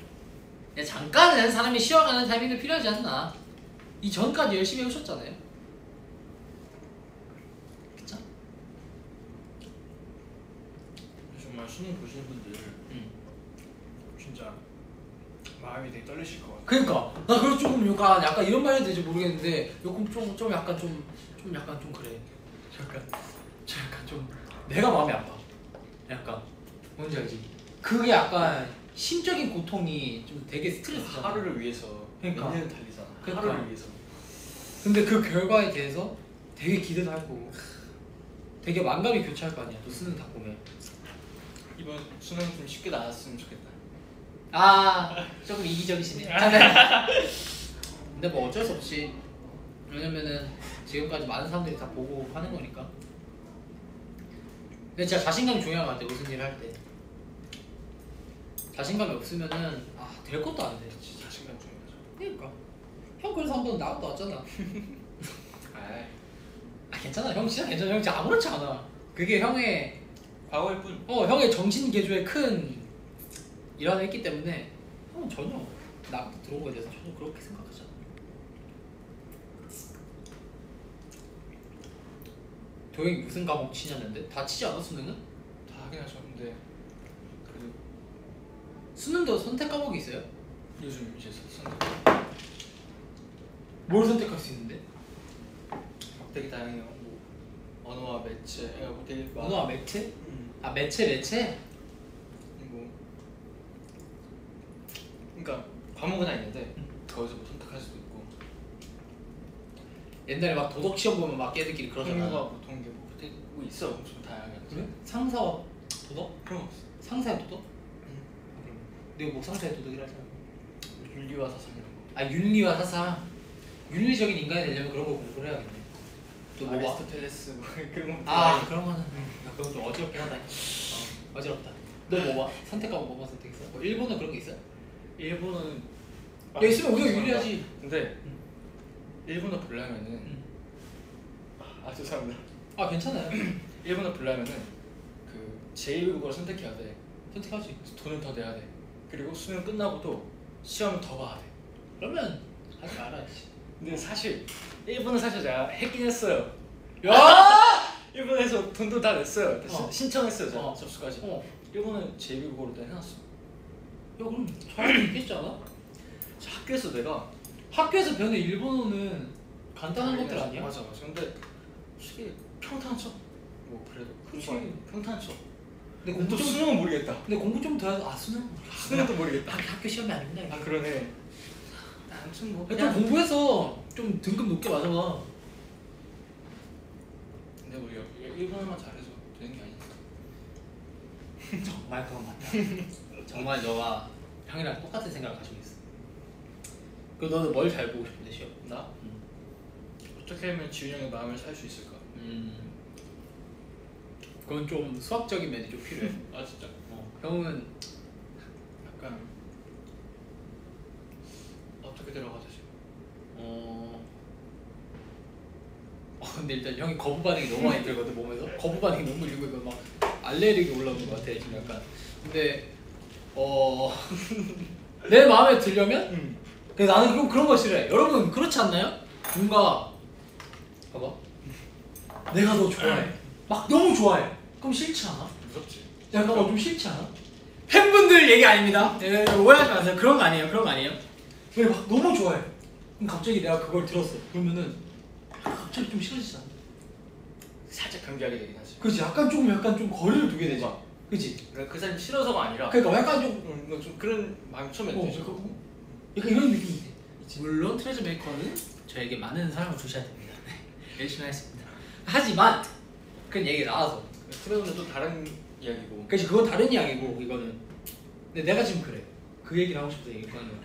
잠깐은 사람이 쉬어가는 타이밍도 필요하지 않나. 이 전까지 열심히 해오셨잖아요. 그쵸? 정말 수능 보시는 분들 진짜 마음이 되게 떨리실 것 같아요. 그러니까 나 그래서 조금 약간 이런 말 해도 될지 모르겠는데 조금 좀 약간 좀 약간 좀 그래. 약간 좀 내가 마음이 아파. 약간 뭔지 알지? 그게 약간 심적인 고통이 좀 되게 스트레스잖아. 하루를 위해서 그러니까. 몇 년을 달리잖아. 그러니까. 하루를 위해서. 근데 그 결과에 대해서 되게 기대도 할 거고 되게 만감이 교차할 거 아니야. 또 수능 다 보면. 이번 수능 좀 쉽게 나왔으면 좋겠다. 아 조금 이기적이시네. 근데 뭐 어쩔 수 없지. 왜냐면은 지금까지 많은 사람들이 다 보고 하는 거니까. 근데 진짜 자신감이 중요한 것 같아. 무슨 일을 할 때. 자신감이 없으면은 될 것도 안 돼. 진짜 자신감 중요하죠. 그러니까 형 그래서 한번 나갔다 왔잖아. 괜찮아. 형 진짜 괜찮아. 형 진짜 아무렇지 않아. 그게 형의 과거일 뿐. 형의 정신 개조에 큰 일환을 했기 때문에 형은 전혀 나 들어온 거에 대해서 전혀 그렇게 생각하지 않아. 도영이 무슨 과목 치냐는데? 다 치지 않아 수능은? 다 하긴 하죠. 근데 그래도 수능도 선택 과목이 있어요? 요즘 이제 선택 뭘 선택할 수 있는데? 되게 다양해요. 뭐 언어와 매체, 되게 언어와 매체? 아 매체? 뭐 그러니까 과목은 다 있는데 거기서 뭐 선택할 수도 있고. 옛날에 막 도덕 시험 보면 막 걔들끼리 그러잖아. 통계가 보통 게 뭐 있어. 엄청 다양하게. 그래? 상사와 도덕? 그런 거 없어. 상사의 도덕? 내가 뭐 상사의 도덕이라 하잖아. 윤리와 사상 이런 거. 아 윤리와 사상. 윤리적인 인간이 되려면 그런 거 공부를 해야겠네. 또 뭐? 아리스토텔레스 뭐 그런 거. 그런 거는 그건 좀 어지럽긴 하다. 어지럽다. 너 뭐 봐? 선택 과목 뭐만 선택했어? 뭐 일본은 그런 게 있어요? 일본어는 야 있으면 우리가 유리하지. 근데 일본어 보려면은 죄송합니다. 괜찮아요. 일본어 보려면은 그 제2외국어를 선택해야 돼. 선택하지. 돈을 더 내야 돼. 그리고 수능 끝나고도 시험을 더 봐야 돼. 그러면 하지 말아야지. 근데 사실 일본은 사실 제가 했긴 했어요. 야! 일본에서 돈도 다 냈어요. 신청했어요 제가 어. 접수까지. 일본은 제2외국어로 다 해놨어. 야 그럼 잘할 수 있겠지 않아? 학교에서 내가 학교에서 배우는 일본어는 간단한 것들 아니야? 맞아. 근데 솔직히 평탄쳐. 뭐 그래도 그치. 평탄쳐. 근데 또 공부 좀 수능은 모르겠다. 근데 공부 좀 더 해서 수능? 수능은 또 모르겠다. 학교 시험이 아닙니다. 이거. 그러네. 아무튼 뭐 좀 공부해서 좀 등급 높게 맞아봐. 근데 뭐 일본어만 잘해서 되는 게 아니니까. 정말 그건 맞다. 정말 너가 형이랑 똑같은 생각을 가지고 있어. 그 너는 뭘 잘 보고 싶은데 시험? 나? 어떻게 하면 지훈이 형의 마음을 살 수 있을까? 그건 좀 수학적인 면이 좀 필요해. 진짜? 형은 약간 어떻게 들어가야 되지? 근데 일단 형이 거부 반응이 너무 많이 들거든 몸에서. 거부 반응이 너무 들고 이거 막 알레르기 올라오는 것 같아 지금 약간. 근데 내 마음에 들려면 근데 나는 그런 거 싫어해. 여러분 그렇지 않나요? 뭔가 봐봐. 내가 너 좋아해. 막 너무 좋아해. 그럼 싫지 않아? 무섭지? 약간 좀 싫지 않아? 팬분들 얘기 아닙니다. 오해하지 마세요. 그런 거 아니에요. 그런 거 아니에요. 왜 막 너무 좋아해. 그럼 갑자기 내가 그걸 들었어. 그러면은 갑자기 좀 싫어지지 않아? 살짝 경계하게 되긴 하지. 그렇지. 약간 좀 거리를 두게 되지. 그렇지. 그 사람이 싫어서가 아니라 그러니까 약간 좀 그런 마음 처음에 들죠. 약간 이런 느낌이 있지. 물론 트레저 메이커는 저에게 많은 사랑을 주셔야 됩니다. 열심히 하겠습니다. 하지만 그런 얘기 나와서 트레저는 또 다른 이야기고. 그렇지. 그건 다른 이야기고 이거는. 근데 내가 지금 그래. 그 얘기를 하고 싶어서 얘기하는 거야.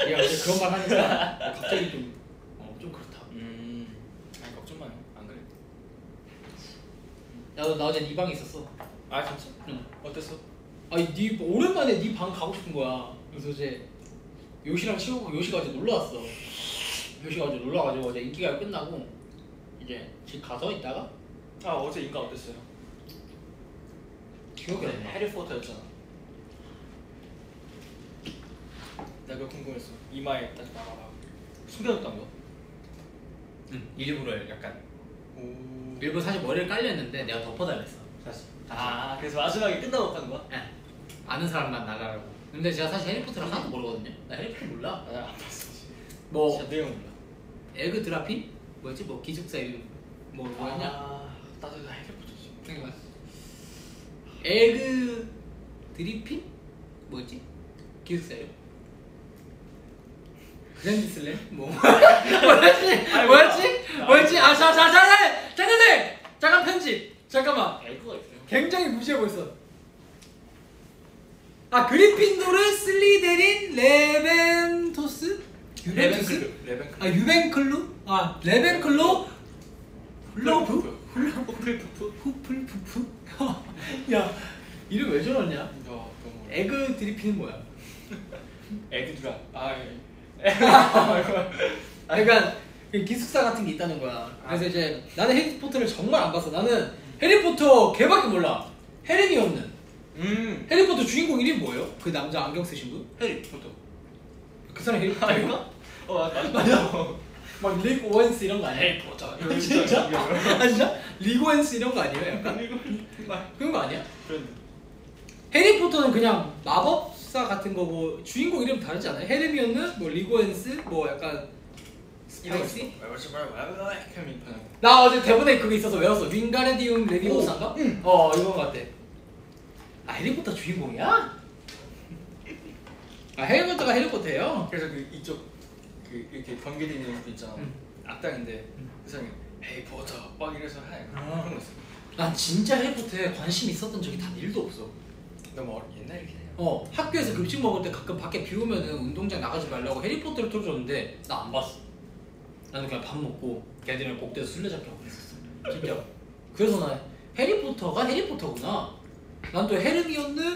얘가 근데 그런 말 하니까 갑자기 좀 그렇다. 아니 걱정 마요. 안 그래. 나 어제 네 방에 있었어. 진짜? 응. 어땠어? 네 오랜만에 네 방 가고 싶은 거야. 그래서 이제 요시랑 시호가 요시가 어제 놀러 왔어. 요시가 어제 놀러 와가지고 어제 인기가요 끝나고 이제 집 가서 있다가 어제 인가 어땠어요? 기억이 안 나. 해리포터였잖아. 내가 궁금했어. 이마에 딱 나가봐. 숨겨뒀던 거? 응. 일부러 약간 오. 일부러 사실 머리를 깔렸는데 내가 덮어달랬어 사실. 그래서 마지막에 끝나고 간 거야? 예. 아는 사람만 나가라고. 근데 제가 사실 해리포터를 하나도 모르거든요. 나 해리포터 몰라. 아, 안 봤어. 뭐 진짜 내용 몰라. 에그 드라핀? 뭐였지? 뭐 기숙사 이름 뭐였냐? 나도 다 해리포터지. 그러니까 에그 드리핀? 뭐였지? 기숙사 이름? 그랜드 슬램? 뭐 뭐였지? 아 잠깐 편집. 잠깐만. 에그가 있어요. 굉장히 무시해 보였어. 아 그리핀도르, 슬리데린, 레벤토스? 유벤투스? 레벤클루. 아 유벤클루? 아 레벤클로? 훌러프? 후플푸프? 야 이름 왜 저러냐? 너무 에그 드리핀은 뭐야? 에그드라. 그러니까 기숙사 같은 게 있다는 거야. 그래서 이제 나는 해리포터를 정말 안 봤어. 나는 해리포터 걔밖에 몰라. 헤르미온느. 해리포터 주인공 이름이 뭐예요? 그 남자 안경 쓰신 분? 해리포터. 그 사람 해리포터 아닌가? 맞아. 막 리그 오웬스 이런 거 아니야? 해리포터. 진짜? 아 진짜? 리그 오웬스 이런 거 아니에요? 약간? 그런 거 아니야? 그런데. 해리포터는 그냥 마법사 같은 거고 주인공 이름 다르지 않아요? 헤르미온느, 뭐 리그 오웬스, 뭐 약간 스파이시? 나 어제 대본에 그게 있어서 외웠어. 윙가레디움 레비오사인가? 응. 이건 것 같아. 아 해리포터 주인공이야? 아 해리포터가 해리포터예요? 그래서 그 이쪽 그 이렇게 번개되는 분 있잖아. 악당인데 그 사람이 해리포터 막 이래서 하는 그런 거 있어. 난 진짜 해리포터에 관심 있었던 적이 단 1도 없어. 너무 옛날이긴 해요. 학교에서 급식 먹을 때 가끔 밖에 비 오면은 운동장 나가지 말라고 해리포터를 틀어줬는데 나 안 봤어. 나는 그냥 밥 먹고 걔들이랑 복도에서 술래잡기 하고 있었어. 진짜. 그래서 나 해리포터가 해리포터구나. 난 또 헤르미온느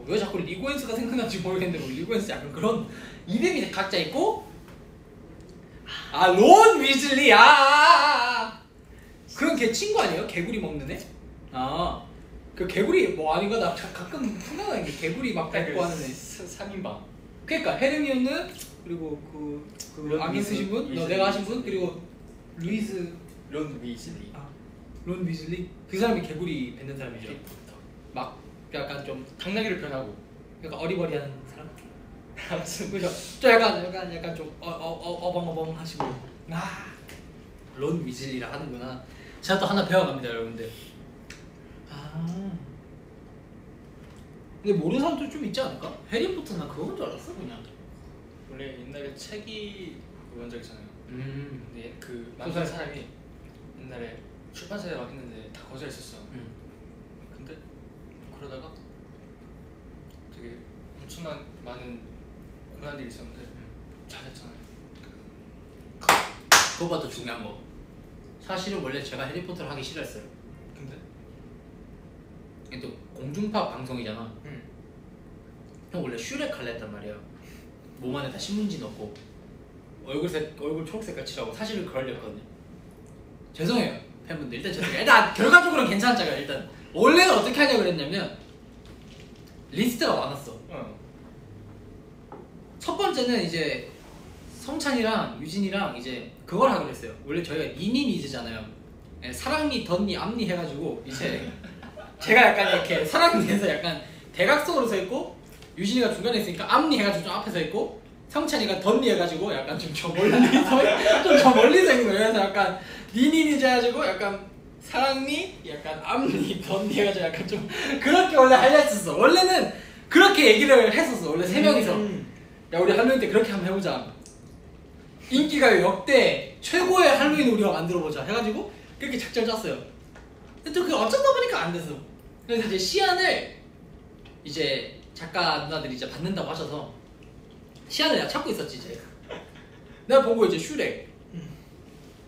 왜 자꾸 리고엔스가 생각나는지 모르겠는데 뭐 리고엔스 약간 그런 이름이 각자 있고 론 위즐리 그런 걔 친구 아니에요? 개구리 먹는 애? 그 개구리 뭐 아닌가? 나 가끔 생각나는 게 개구리 막 밟고 하는 애 3인방. 그러니까 헤르미온느 그리고 그 안경 쓰신 분? 내가 하신 분? 그리고 루이스 론 위즐리. 론 위즐리? 그 사람이 개구리 뱉는 사람이죠. 해리포터. 막 약간 좀 당나귀를 변하고. 약간 어리버리한 사람? 아무튼 그죠? 좀 약간 좀 어벙어벙 하시고 론 위즐리라 하는구나. 제가 또 하나 배워갑니다 여러분들. 근데 모르는 사람도 좀 있지 않을까? 해리포터 나 그건 줄 알았어 그냥. 원래 옛날에 책이 원작이잖아요. 근데 그 만든 소설. 사람이 옛날에 출판사에 막 했는데 다 거절했었어. 근데 그러다가 되게 엄청난 많은 고난들이 있었는데 잘했잖아요. 그거보다 더 중요한 거. 사실은 원래 제가 해리포터를 하기 싫어했어요. 근데 이게 또 공중파 방송이잖아. 형 원래 슈렉 할래 했단 말이야. 몸 안에 다 신문지 넣고 얼굴 초록 색깔 칠하고 사실은 그러려 했거든요. 죄송해요 팬분들. 일단 죄송해요. 일단 결과적으로는 괜찮았잖아요. 일단 원래는 어떻게 하려고 그랬냐면 리스트가 많았어. 첫 번째는 이제 성찬이랑 유진이랑 이제 그걸 하기로 했어요. 원래 저희가 니니니즈잖아요. 사랑니, 덧니, 앞니 해가지고 이제 제가 약간 이렇게 사랑니에서 약간 대각선으로 서 있고 유진이가 중간에 있으니까 앞니 해가지고 좀 앞에 서 있고 성찬이가 덧니 해가지고 약간 좀 저 멀리서 있는 거예요. 그래서 약간 니니니즈 해가지고 약간 사랑니, 약간 앞니, 덧니 해가지고 약간 좀 그렇게 원래 하려 했었어. 원래는 그렇게 얘기를 했었어. 원래 세 명이서 야 우리 할로윈 때 그렇게 한번 해보자. 인기가요 역대 최고의 할로윈 우리가 만들어보자 해가지고 그렇게 작전 짰어요. 근데 또 그게 어쩌다 보니까 안 됐어. 그래서 이제 시안을 이제 작가 누나들이 이제 받는다고 하셔서 시안을 내가 찾고 있었지 이제. 내가 본 거 이제 슈렉,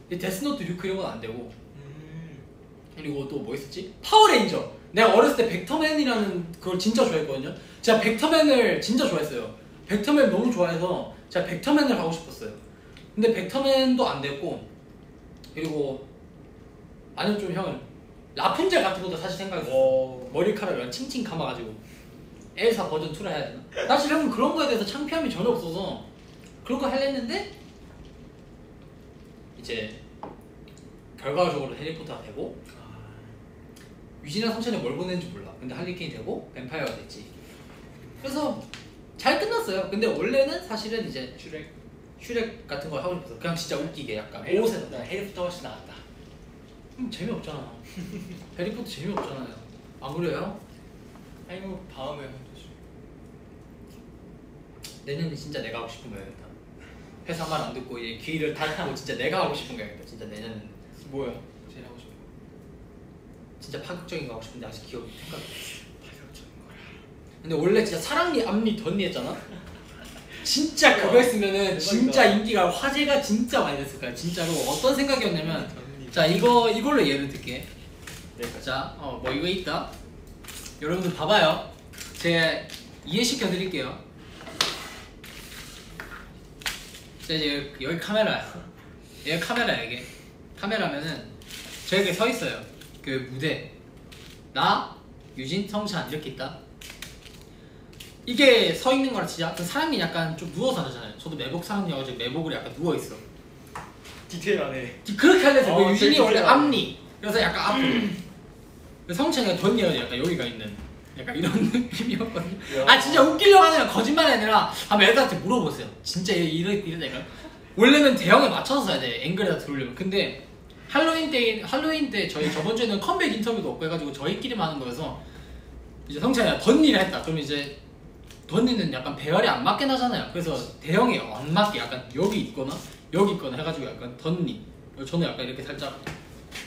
데스노트 류크 이런 건 안 되고 그리고 또 뭐 있었지? 파워레인저. 내가 어렸을 때 벡터맨이라는 그걸 진짜 좋아했거든요. 제가 벡터맨을 진짜 좋아했어요. 벡터맨 너무 좋아해서 제가 벡터맨을 하고 싶었어요. 근데 벡터맨도 안 됐고 그리고 아니면 좀 형은 라푼젤 같은 것도 사실 생각했어. 머리카락을 칭칭 감아가지고 엘사 버전 2를 해야 되나? 사실 형은 그런 거에 대해서 창피함이 전혀 없어서 그런 거 하려 했는데 이제 결과적으로 해리포터가 되고 유진이랑 성찬이 뭘 보냈는지 몰라. 근데 할리퀸이 되고 뱀파이어가 됐지. 그래서 잘 끝났어요. 근데 원래는 사실은 이제 슈렉 같은 걸 하고 싶어서 그냥 진짜 웃기게 약간 옷에 해리부터 훨씬 나았다. 재미없잖아. 해리포터 재미없잖아요. 안 그래요? 아니 뭐 다음에 해주지. 내년에 진짜 내가 하고 싶은 거야겠다. 회사 말 안 듣고 이제 귀를 닫고 진짜 내가 하고 싶은 거야겠다. 진짜 내년은 뭐야? 제일 하고 싶은 거. 진짜 파격적인 거 하고 싶은데 아직 기억이 생각이 안 나. 파격적인 거라. 근데 원래 진짜 사랑니, 앞니, 덧니 했잖아? 진짜 그거 했으면은 진짜 인기가 화제가 진짜 많이 됐을 거야. 진짜로 어떤 생각이었냐면 자 이걸로 예를 들게. 네. 자 뭐 이거 있다. 여러분들 봐봐요. 제가 이해시켜 드릴게요. 자 이제 여기 카메라야. 얘가 카메라야 이게. 카메라면은 저기 서 있어요. 그 무대. 나, 유진, 성찬 이렇게 있다. 이게 서 있는 거랑 진짜 그 사람이 약간 좀 누워서 하잖아요. 저도 매복 사람이어가지고 매복으로 약간 누워 있어. 디테일하네. 그렇게 하려서 그 유진이 되게 원래 디테일하네. 앞니. 그래서 약간 앞으로. 성찬이가 덧니가 약간 여기가 있는 약간 이런 느낌이었거든요. 아 진짜 웃기려고 하는 거 거짓말이 아니라 한번 애들한테 물어보세요. 진짜 이런 애가 원래는 대형에 맞춰서 써야 돼. 앵글에다 들어오려면. 근데 할로윈 때 저희 저번 주에는 컴백 인터뷰도 없고 해가지고 저희끼리만 하는 거여서 이제 성찬이가 덧니를 했다. 그럼 이제 덧니는 약간 배열이 안 맞게 나잖아요. 그래서 대형에 안 맞게 약간 여기 있거나 해가지고 약간 덧니. 저는 약간 이렇게 살짝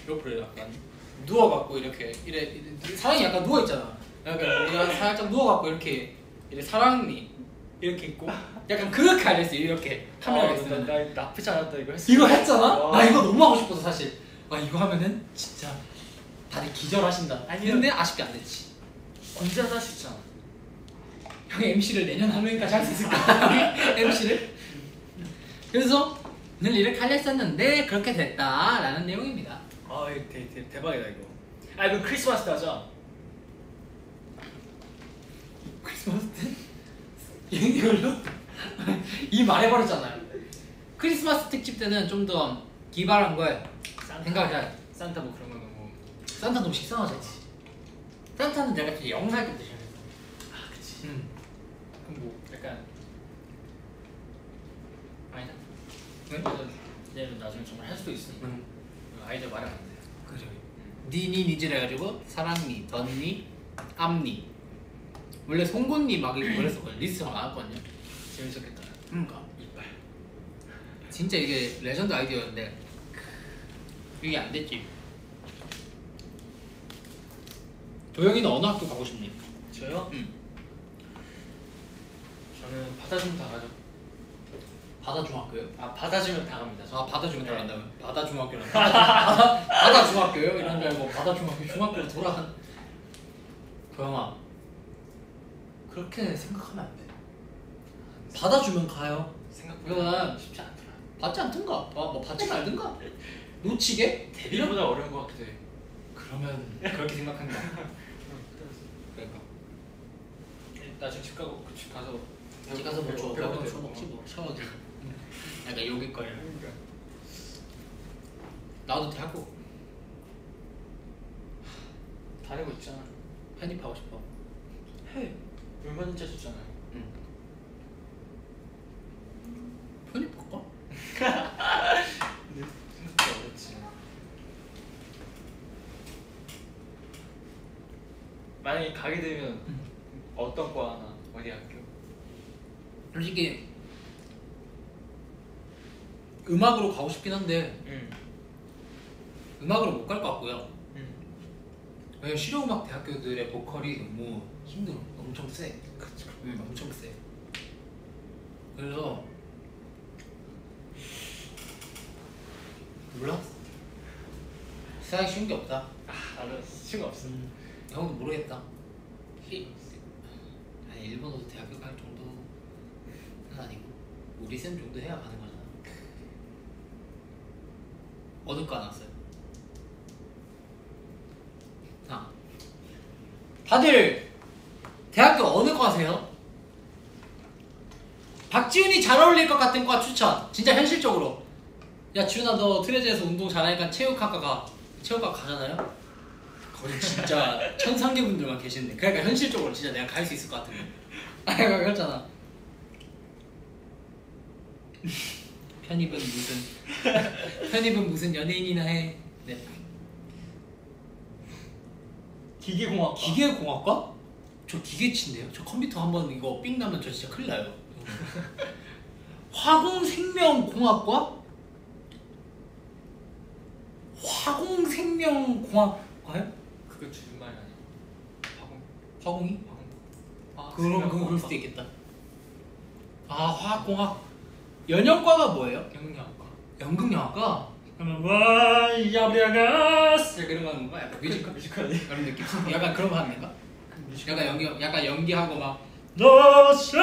옆으로 약간 누워갖고 이렇게 이래 사랑이 약간 누워 있잖아. 약간 우리가 살짝 누워갖고 이렇게 사랑니 이렇게 있고 약간 그렇게 하랬어. 이렇게 카메라가 있으면 나 나쁘지 않았다 이거 했어. 이거 했잖아? 와. 나 이거 너무 하고 싶어서 사실. 와 이거 하면은 진짜 다들 기절하신다. 근데 아쉽게 안 됐지. 언제나 할 수 있잖아. 형이 MC를 내년 할로윈까지 할 수 있을까? MC를? 그래서 늘 이렇게 하려 했었는데 그렇게 됐다라는 내용입니다. 아 이거 되게 대박이다 이거. 아 이거 크리스마스 때 하자. 크리스마스 때? 이걸로? 이 말해버렸잖아요. 크리스마스 특집 때는 좀 더 기발한 걸 생각해야 돼. 산타 뭐 그런 거 너무. 산타 너무 식상하지. 산타는 내가 진짜 0살 때부터 시작했어. 아 그치. 그럼 뭐 약간 아니다. 왜? 얘는 나중에 정말 할 수도 있으니까. 아이디어 말이 안 돼. 그래. 니니 니질 해가지고 사랑니, 덧니, 앞니. 원래 송곳니 막 그랬었거든. 리스트가 많았거든요. 재밌었겠다. 그러니까 이빨. 진짜 이게 레전드 아이디어였는데 이게 안 됐지. 도영이는 어느 학교 가고 싶니? 저요? 응. 저는 받아주면 다 가죠. 바다 중학교요? 아 받아주면 다 갑니다. 아 바다 중학교 네. 간다면 바다 중학교는 바다 중학교요? 이런 줄 알고 바다 중학교 중학교로 돌아간. 도영아 그렇게 생각하면 안 돼. 받아주면 가요. 생각보다 쉽지 않더라. 받지 않든가 뭐 받지 말든가 놓치게? 데뷔보다 어려운 것 같기도 해. 그러면 그렇게 생각한 거야. 그러니까 나중에 집 가서 집 가서 뭐 줘. 배우면 배우면 돼. 줘 먹지 뭐. 샤워지. 약간 여기 거리를. 나도 대학교 다니고 있잖아. 편입하고 싶어. 해. 얼마든지 해줬잖아요. 응. 편입할까? 근데 생각보다 어렵지. 만약에 가게 되면 어떤 과 하나? 어디 학교? 솔직히 음악으로 가고 싶긴 한데 응. 음악으로 못 갈 것 같고요. 응. 왜냐면 실용음악 대학교들의 보컬이 너무 힘들어. 엄청 세. 그렇죠. 엄청 세. 그래서 몰라. 세상에 쉬운 게 없다. 나도 친구 없어. 형도 모르겠다. 아니 일본어도 대학교 갈 정도는 아니고 우리 쌤 정도 해야 가는 거잖아. 어느 과 나왔어요? 아 다들 대학교 어느 과세요? 박지훈이 잘 어울릴 것 같은 과 추천. 진짜 현실적으로. 야 지훈아 너 트레저에서 운동 잘하니까 체육학과 가잖아요? 거기 진짜 천상계 분들만 계시는데 그러니까 현실적으로 진짜 내가 갈 수 있을 것 같은데. 아 내가 그랬잖아. 편입은 무슨 연예인이나 해. 네. 기계공학과. 기계공학과? 저 기계치인데요. 저 컴퓨터 한번 이거 삥 나면 저 진짜 큰일 나요. 화공생명공학과? 화공생명공학과요? 그거 줄말이 아니야. 화공. 화공이? 화공. 아, 그럴 수도 있겠다. 아 화학공학. 연영과가 뭐예요? 연극영화과. 연극영화과? 그러면 와 야브리아가스 약간 이런 거 하는 건가? 약간 뮤지컬 그런 느낌? 약간 그런 거 하는 건가? 약간 연기하고 막 러시안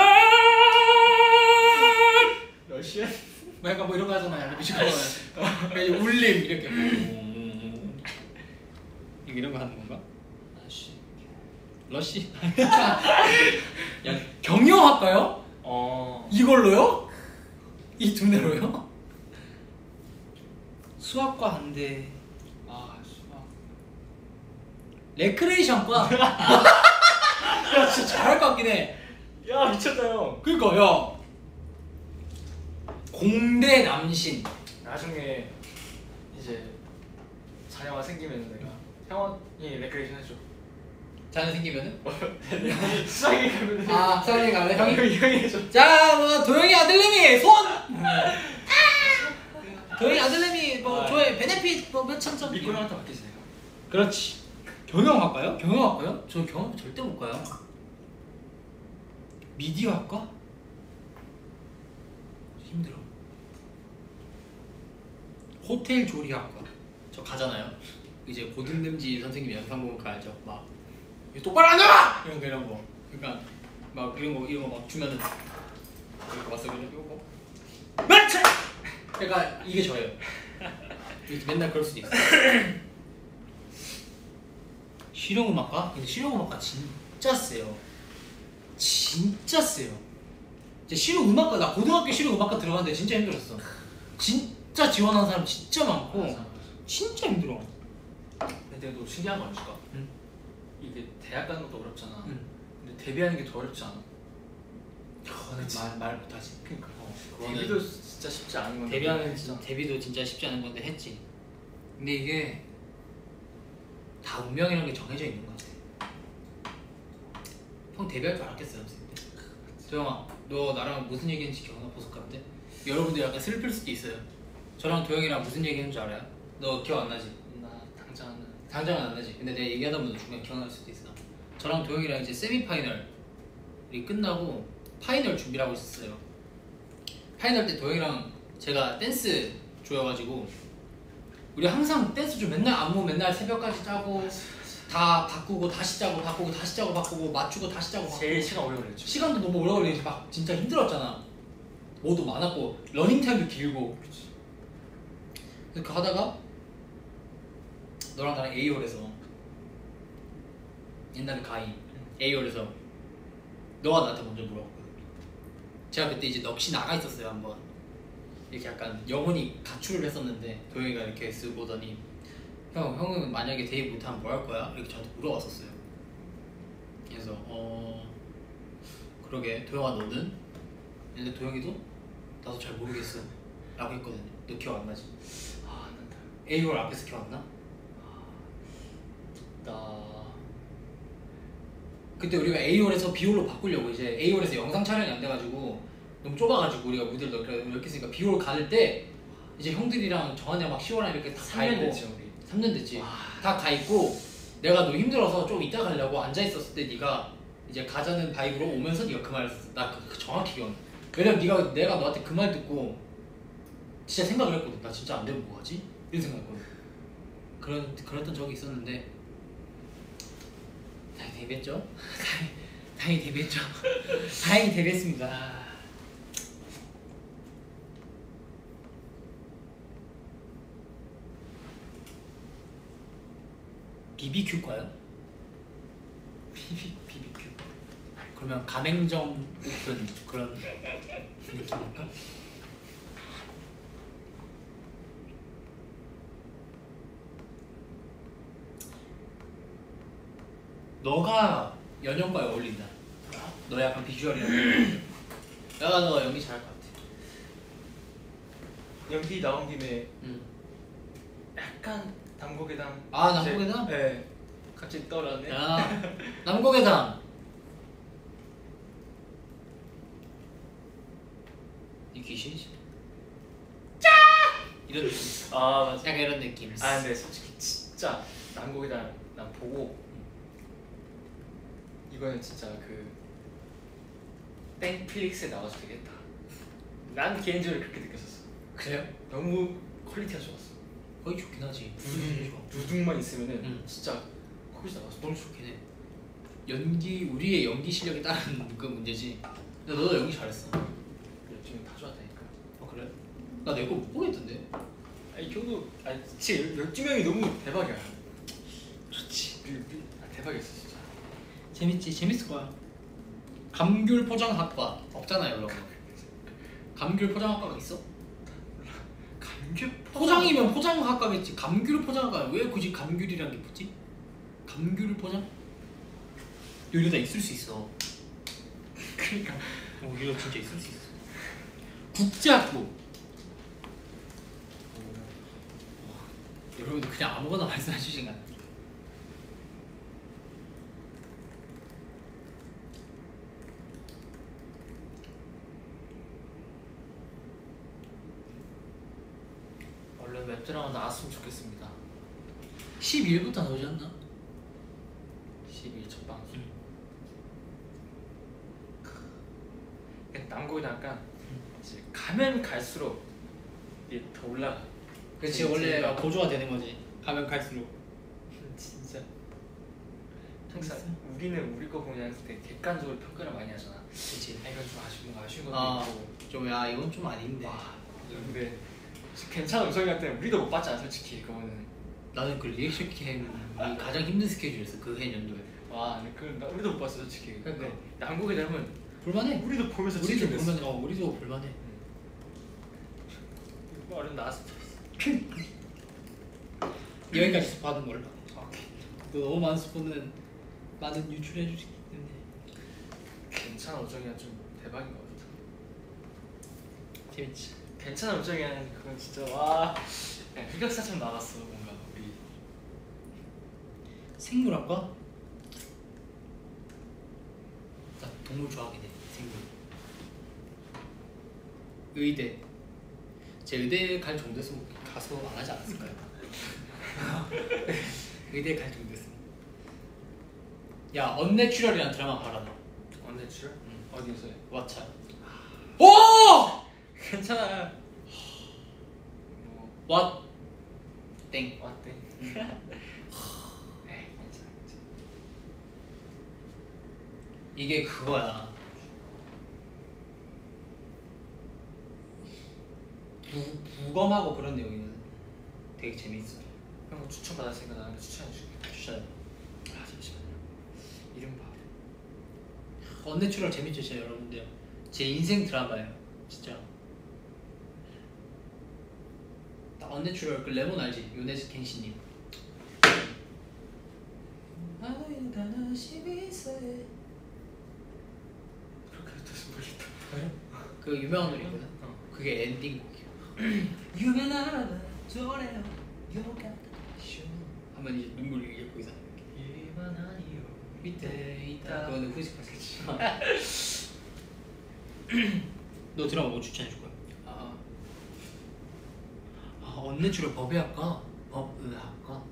뭐 약간 뭐 이런 거 하잖아. 약간 뮤지컬 약간 울림 이렇게 이런 거 하는 건가? 러시 야 경영학과요? 이걸로요? 이 두뇌로요? 수학과 한대. 아 수학. 레크레이션과. 야 진짜 잘할 것 같긴 해. 야 미쳤다 형. 그니까 야 공대 남신. 나중에 이제 자녀가 생기면 내가 형원이 레크레이션 해줘. 자녀 생기면은? 수학에 가면 돼. 아 수학에 가면 형이 해줘. 자 뭐 도영이 아들내미 손. 도영이 아들내미 뭐 조회 베네핏 뭐 몇천 점. 믿고 형한테 맡기지 내가. 그렇지. 경영학과요? 경영학과요? 저 경영 절대 못 가요. 미디어학과? 힘들어. 호텔 조리학과. 저 가잖아요. 이제 고든냄지 선생님 영상 보면 가야죠. 막 똑바로 앉아! 이런 거. 그러니까 막 이런 거 막 주면은 이렇게 왔어 그냥 이거 뭐. 맞지! 그러니까 이게 저예요. 맨날 그럴 수도 있어. 실용음악과? 근데 실용음악과 진짜 세요. 진짜 세요. 이제 실용음악과 나 고등학교 실용음악과 들어갔는데 진짜 힘들었어. 진짜 지원하는 사람 진짜 많고 맞아. 진짜 힘들어. 근데 너 신기한 거 알까? 응. 이게 대학 가는 것도 어렵잖아. 응. 근데 데뷔하는 게 더 어렵지 않아? 말 못하지. 그러니까. 그거는 데뷔도 진짜 쉽지 않은 건데. 데뷔도 진짜 쉽지 않은 건데 했지. 근데 이게 다 운명이라는 게 정해져 있는 것 같아. 형 데뷔할 줄 알았겠어요, 선생님. 도영아, 너 나랑 무슨 얘기했는지 기억나? 보석한데? 여러분들 약간 슬플 수도 있어요. 저랑 도영이랑 무슨 얘기했는지 알아요? 너 기억 안 나지? 나 당장은 안 나지. 근데 내가 얘기하다 보면 중간에 기억날 수도 있어. 저랑 도영이랑 이제 세미파이널이 끝나고 파이널 준비를 하고 있었어요. 파이널 때 도영이랑 제가 댄스 조여가지고 우리 항상 댄스 좀 맨날 안무 맨날 새벽까지 짜고 다 바꾸고 다시 짜고 바꾸고 다시 짜고 바꾸고 맞추고 다시 짜고 바꾸고 제일 시간 오래 걸렸죠. 시간도 너무 오래 걸리지. 막 진짜 힘들었잖아. 뭐도 많았고 러닝타임도 길고. 그렇게 하다가 너랑 나랑 A홀에서 옛날에 가인 A홀에서 너가 나한테 먼저 물어봤거든. 제가 그때 이제 넋이 나가 있었어요. 한번 이렇게 약간 영혼이 가출을 했었는데 도영이가 이렇게 쓱 보더니 형은 만약에 데뷔 못하면 뭐 할 거야? 이렇게 저한테 물어봤었어요. 그래서 그러게 도영아 너는? 근데 도영이도 나도 잘 모르겠어 라고 했거든요. 너 기억 안 나지? 아, 안 난다. A홀 앞에서 기억 안 나? 나 그때 우리가 A홀에서 B홀로 바꾸려고 이제 A홀에서 영상 촬영이 안 돼가지고 너무 좁아가지고 우리가 무대를 이렇게 했으니까 B홀 갈 때 이제 형들이랑 정한이랑 막 시원하게 이렇게 다 3년 있고 됐지 우리. 3년 됐지. 와. 다 가 있고 내가 너 힘들어서 좀 이따 가려고 앉아 있었을 때 네가 이제 가자는 바이브로 오면서 네가 그 말을 했어. 나 정확히 기억나. 왜냐면 내가 너한테 그 말 듣고 진짜 생각을 했거든. 나 진짜 안 되면 뭐하지? 이런 생각했거든. 그랬던 적이 있었는데 다행히 데뷔했죠. 다행히 데뷔했죠. 다행히 데뷔했습니다. BBQ과요? BBQ. 그러면 가맹점 오픈 그런 느낌일까? 너가 연영과에 어울린다. 너 약간 비주얼이랑 내가 너 연기 잘할 것 같아. 연기 나온 김에 응. 약간 남고괴담. 아, 남고괴담? 네. 갑자기 떠오르네. 야, 남고괴담. 이 귀신이지. 짜! 이런 느낌. 아 맞아. 약간 이런 느낌. 아 근데 솔직히 진짜 남고괴담 난 보고 이거는 진짜 그 땡플릭스에 나와서 되겠다. 난 개인적으로 그렇게 느꼈었어. 그래요? 너무 퀄리티가 좋았어. 거의 좋긴 하지. 누둥만 있으면은 응. 진짜 거기서 나왔어. 너무 좋긴 해. 연기 우리의 연기 실력에 따른 그 문제지. 근데 너도 연기 잘했어. 지금 다 좋았다니까. 그래? 나 내 거 못 보겠던데. 아니 저도 아니 진짜 12명이 너무 대박이야. 그렇지. 대박이었어 진짜. 재밌지. 재밌을 거야. 감귤 포장학과 없잖아요, 여러분. 감귤 포장학과가 있어? 감귤 포장이면 포장학과겠지. 감귤 포장학과 왜 굳이 감귤이란 게 붙지? 감귤 포장? 이러다 있을 수 있어. 그러니까 이거 진짜 있을 수 있어. 국제학부. 여러분들 그냥 아무거나 말씀해 주시면 안 돼요. 얼른 웹드라마 나왔으면 좋겠습니다. 12일부터 나오지 않나? 12일 첫 방송. 남고는 약간 이제 가면 갈수록 이게 더 올라가. 그렇지. 원래 고조가 되는 거지. 가면 갈수록. 진짜 항상 우리는 우리 거 보면 되게 객관적으로 평가를 많이 하잖아. 그렇지. 아, 이건 좀 아쉬운 것도 있고. 좀 야 이건 좀 아닌데. 와, 근데 괜찮은 음성이한테 우리도 못 봤잖아 솔직히 그거는. 나는 그 리액션 캠이 가장 힘든 스케줄이었어 그 해 연도에. 와, 근데 우리도 못 봤어 솔직히. 그러니까. 근데 남국에 되면 볼만해. 우리도 보면서 우리도 지켜냈어. 볼만해. 우리도 볼만해. 얼른 나왔어. 여기까지 스포하는 걸로. 오케이. 너 너무 많은 스포는 많은 유출해 주시기 때문에. 괜찮은 우정이야 좀 대박인 것 같아. 재밌지. 괜찮은 우정이야 그건 진짜 와 흑역사처럼 나왔어 뭔가 우리. 생물학과? 나 동물 좋아하긴 해. 생물. 의대. 제 의대 갈 정도였으면 가서 안 하지 않았을까요? 의대 갈 정도였으면. 야, 언내추럴이라는 드라마 봐라 너. 언제출? 응. 어디서 해? 왓챠. 오! 괜찮아. 뭐 왓. 땡. 어때? 에이 괜찮아. 이게 그거야. 부검하고 그런 내용이는 되게 재밌어. 형 추천 받았으니까 나는 추천해줄게. 추천. 아 잠시만요. 이름 봐. 언내추럴 재밌죠, 진짜 여러분들. 제 인생 드라마예요, 진짜. 딱 언내추럴 그 레몬 알지? 요네스 켄시님. 그렇게 뜻은 모르겠다. 그 유명한 노래거든. 그게 엔딩곡이야. 유명하다 저래요 요가 쇼 하면 이제 눈물이 이게 거기서 일만 이유 밑에 있다. 그거는 후식 파스지. 너 드라마 뭐 추천해줄 거야? 언내추럴 법의학과? 법의학과?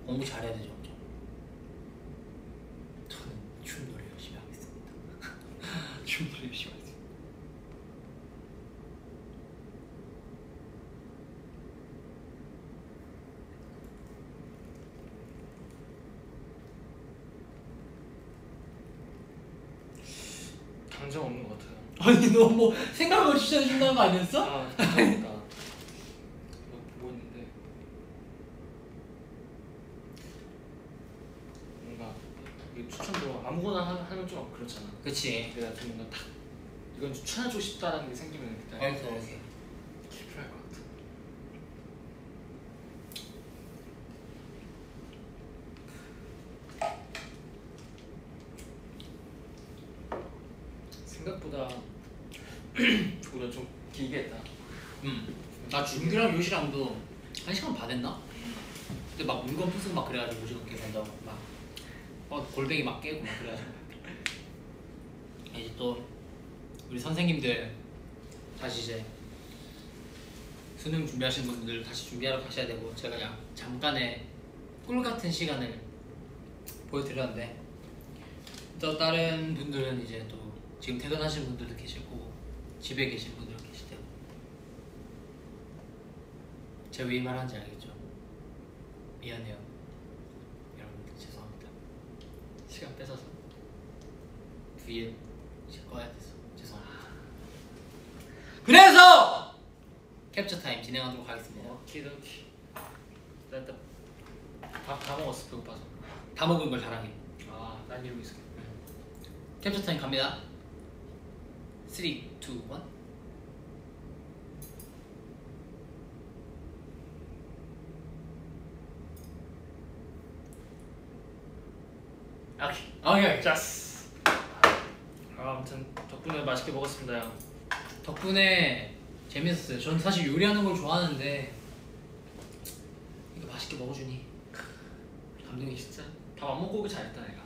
공부 잘해야 되죠. 저는 춤 노래 열심히 하겠습니다. 춤 노래 열심히 하겠습니다. 감정 없는 것 같아요. 아니 너 뭐 생각을 추천해준다는 거 아니었어? 아 감사합니다. 보고 있는데 뭔가 이 추천도 아무거나 하면 좀 그렇잖아. 그치. 내가 좀 뭔가 딱 이건 추천해주고 싶다라는 게 생기면 그때 오케이. 필요할 것 같아. 생각보다 우리가 좀 길게 했다. 나 준규랑 요시랑도 1시간 반 했나? 근데 막 물건 부수고 막 그래가지고 요시가 그렇게 된다고 막 골뱅이 막 깨고 막 그래가지고 이제 또 우리 선생님들 다시 이제 수능 준비하시는 분들 다시 준비하러 가셔야 되고 제가 그냥 잠깐의 꿀 같은 시간을 보여드렸는데 또 다른 분들은 이제 또 지금 퇴근하시는 분들도 계실 거고 집에 계신 분들도 계실 테고 제가 왜 이 말 하는지 알겠죠? 미안해요 여러분들 죄송합니다 시간 뺏어서. 뒤에 이제 꺼야 돼서 죄송합니다 그래서 캡처 타임 진행하도록 하겠습니다 오키도키. 나 일단 밥 다 먹었어. 배고파서. 다 먹은 걸 자랑해 난 이러고 있어. 캡처 타임 갑니다 3, 2, 1 오케이 짜스. 아무튼 덕분에 맛있게 먹었습니다 형. 덕분에 재밌었어요. 전 사실 요리하는 걸 좋아하는데 이거 맛있게 먹어주니 감동이 진짜 밥 안 먹고 오기 잘했다 내가.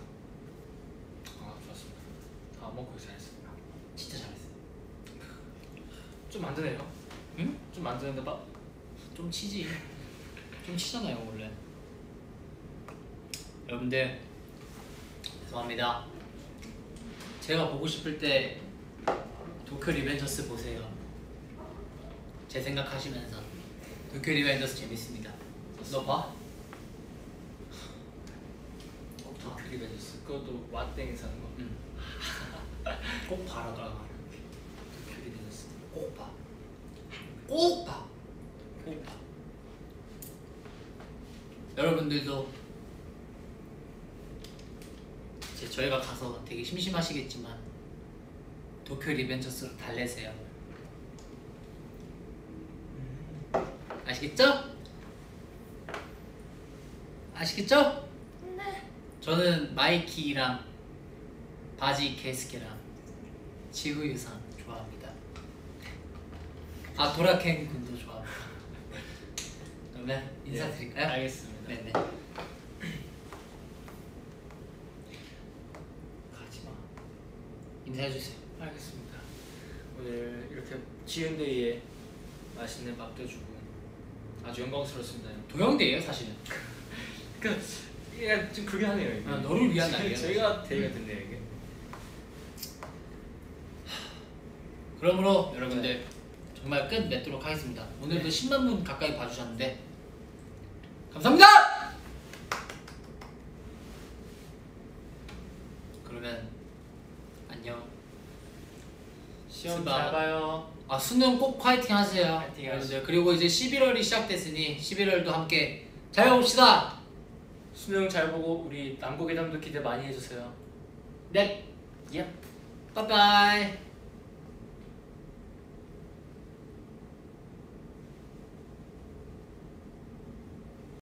좋았습니다. 밥 안 먹고 오기 잘했습니다. 진짜 잘했어요. 좀 만드네요. 응? 좀 만드는데 밥? 좀 치지. 좀 치잖아요 원래. 여러분들 죄송합니다. 제가 보고 싶을 때 도쿄 리벤져스 보세요. 제 생각하시면서 도쿄 리벤져스 재밌습니다. 너 봐? 도쿄 리벤져스. 그것도 왓땡에서 하는 거. 응. 꼭 봐라. 도쿄 리벤져스. 꼭 봐. 꼭 봐. 꼭 봐. 여러분들도 이제 저희가 가서 되게 심심하시겠지만 도쿄 리벤져스로 달래세요. 아시겠죠? 아시겠죠? 네. 저는 마이키랑 바지 케이스케랑 지구유상 좋아합니다. 아 도라켄 군도 좋아합니다. 그러면 인사드릴까요? 네, 알겠습니다. 네네. 가지마. 인사해주세요. 알겠습니다. 오늘 이렇게 지은데이에 맛있는 밥도 주고 아주 영광스럽습니다. 도영대예요 사실은. 예, 좀 그게 하네요. 이게. 너를 위한 날이야. 저희가 대의가 됐네요 이게. 그러므로 여러분들 정말 끝 맺도록 하겠습니다. 오늘도 10만 분 가까이 봐주셨는데 감사합니다. 그러면 안녕. 시험 수박. 잘 봐요. 아 수능 꼭 파이팅 하세요. 파이팅 여러분들. 그리고 이제 11월이 시작됐으니 11월도 함께 잘 해봅시다. 수능 잘 보고 우리 남고괴담도 기대 많이 해주세요. 네. 예. 빠이빠이.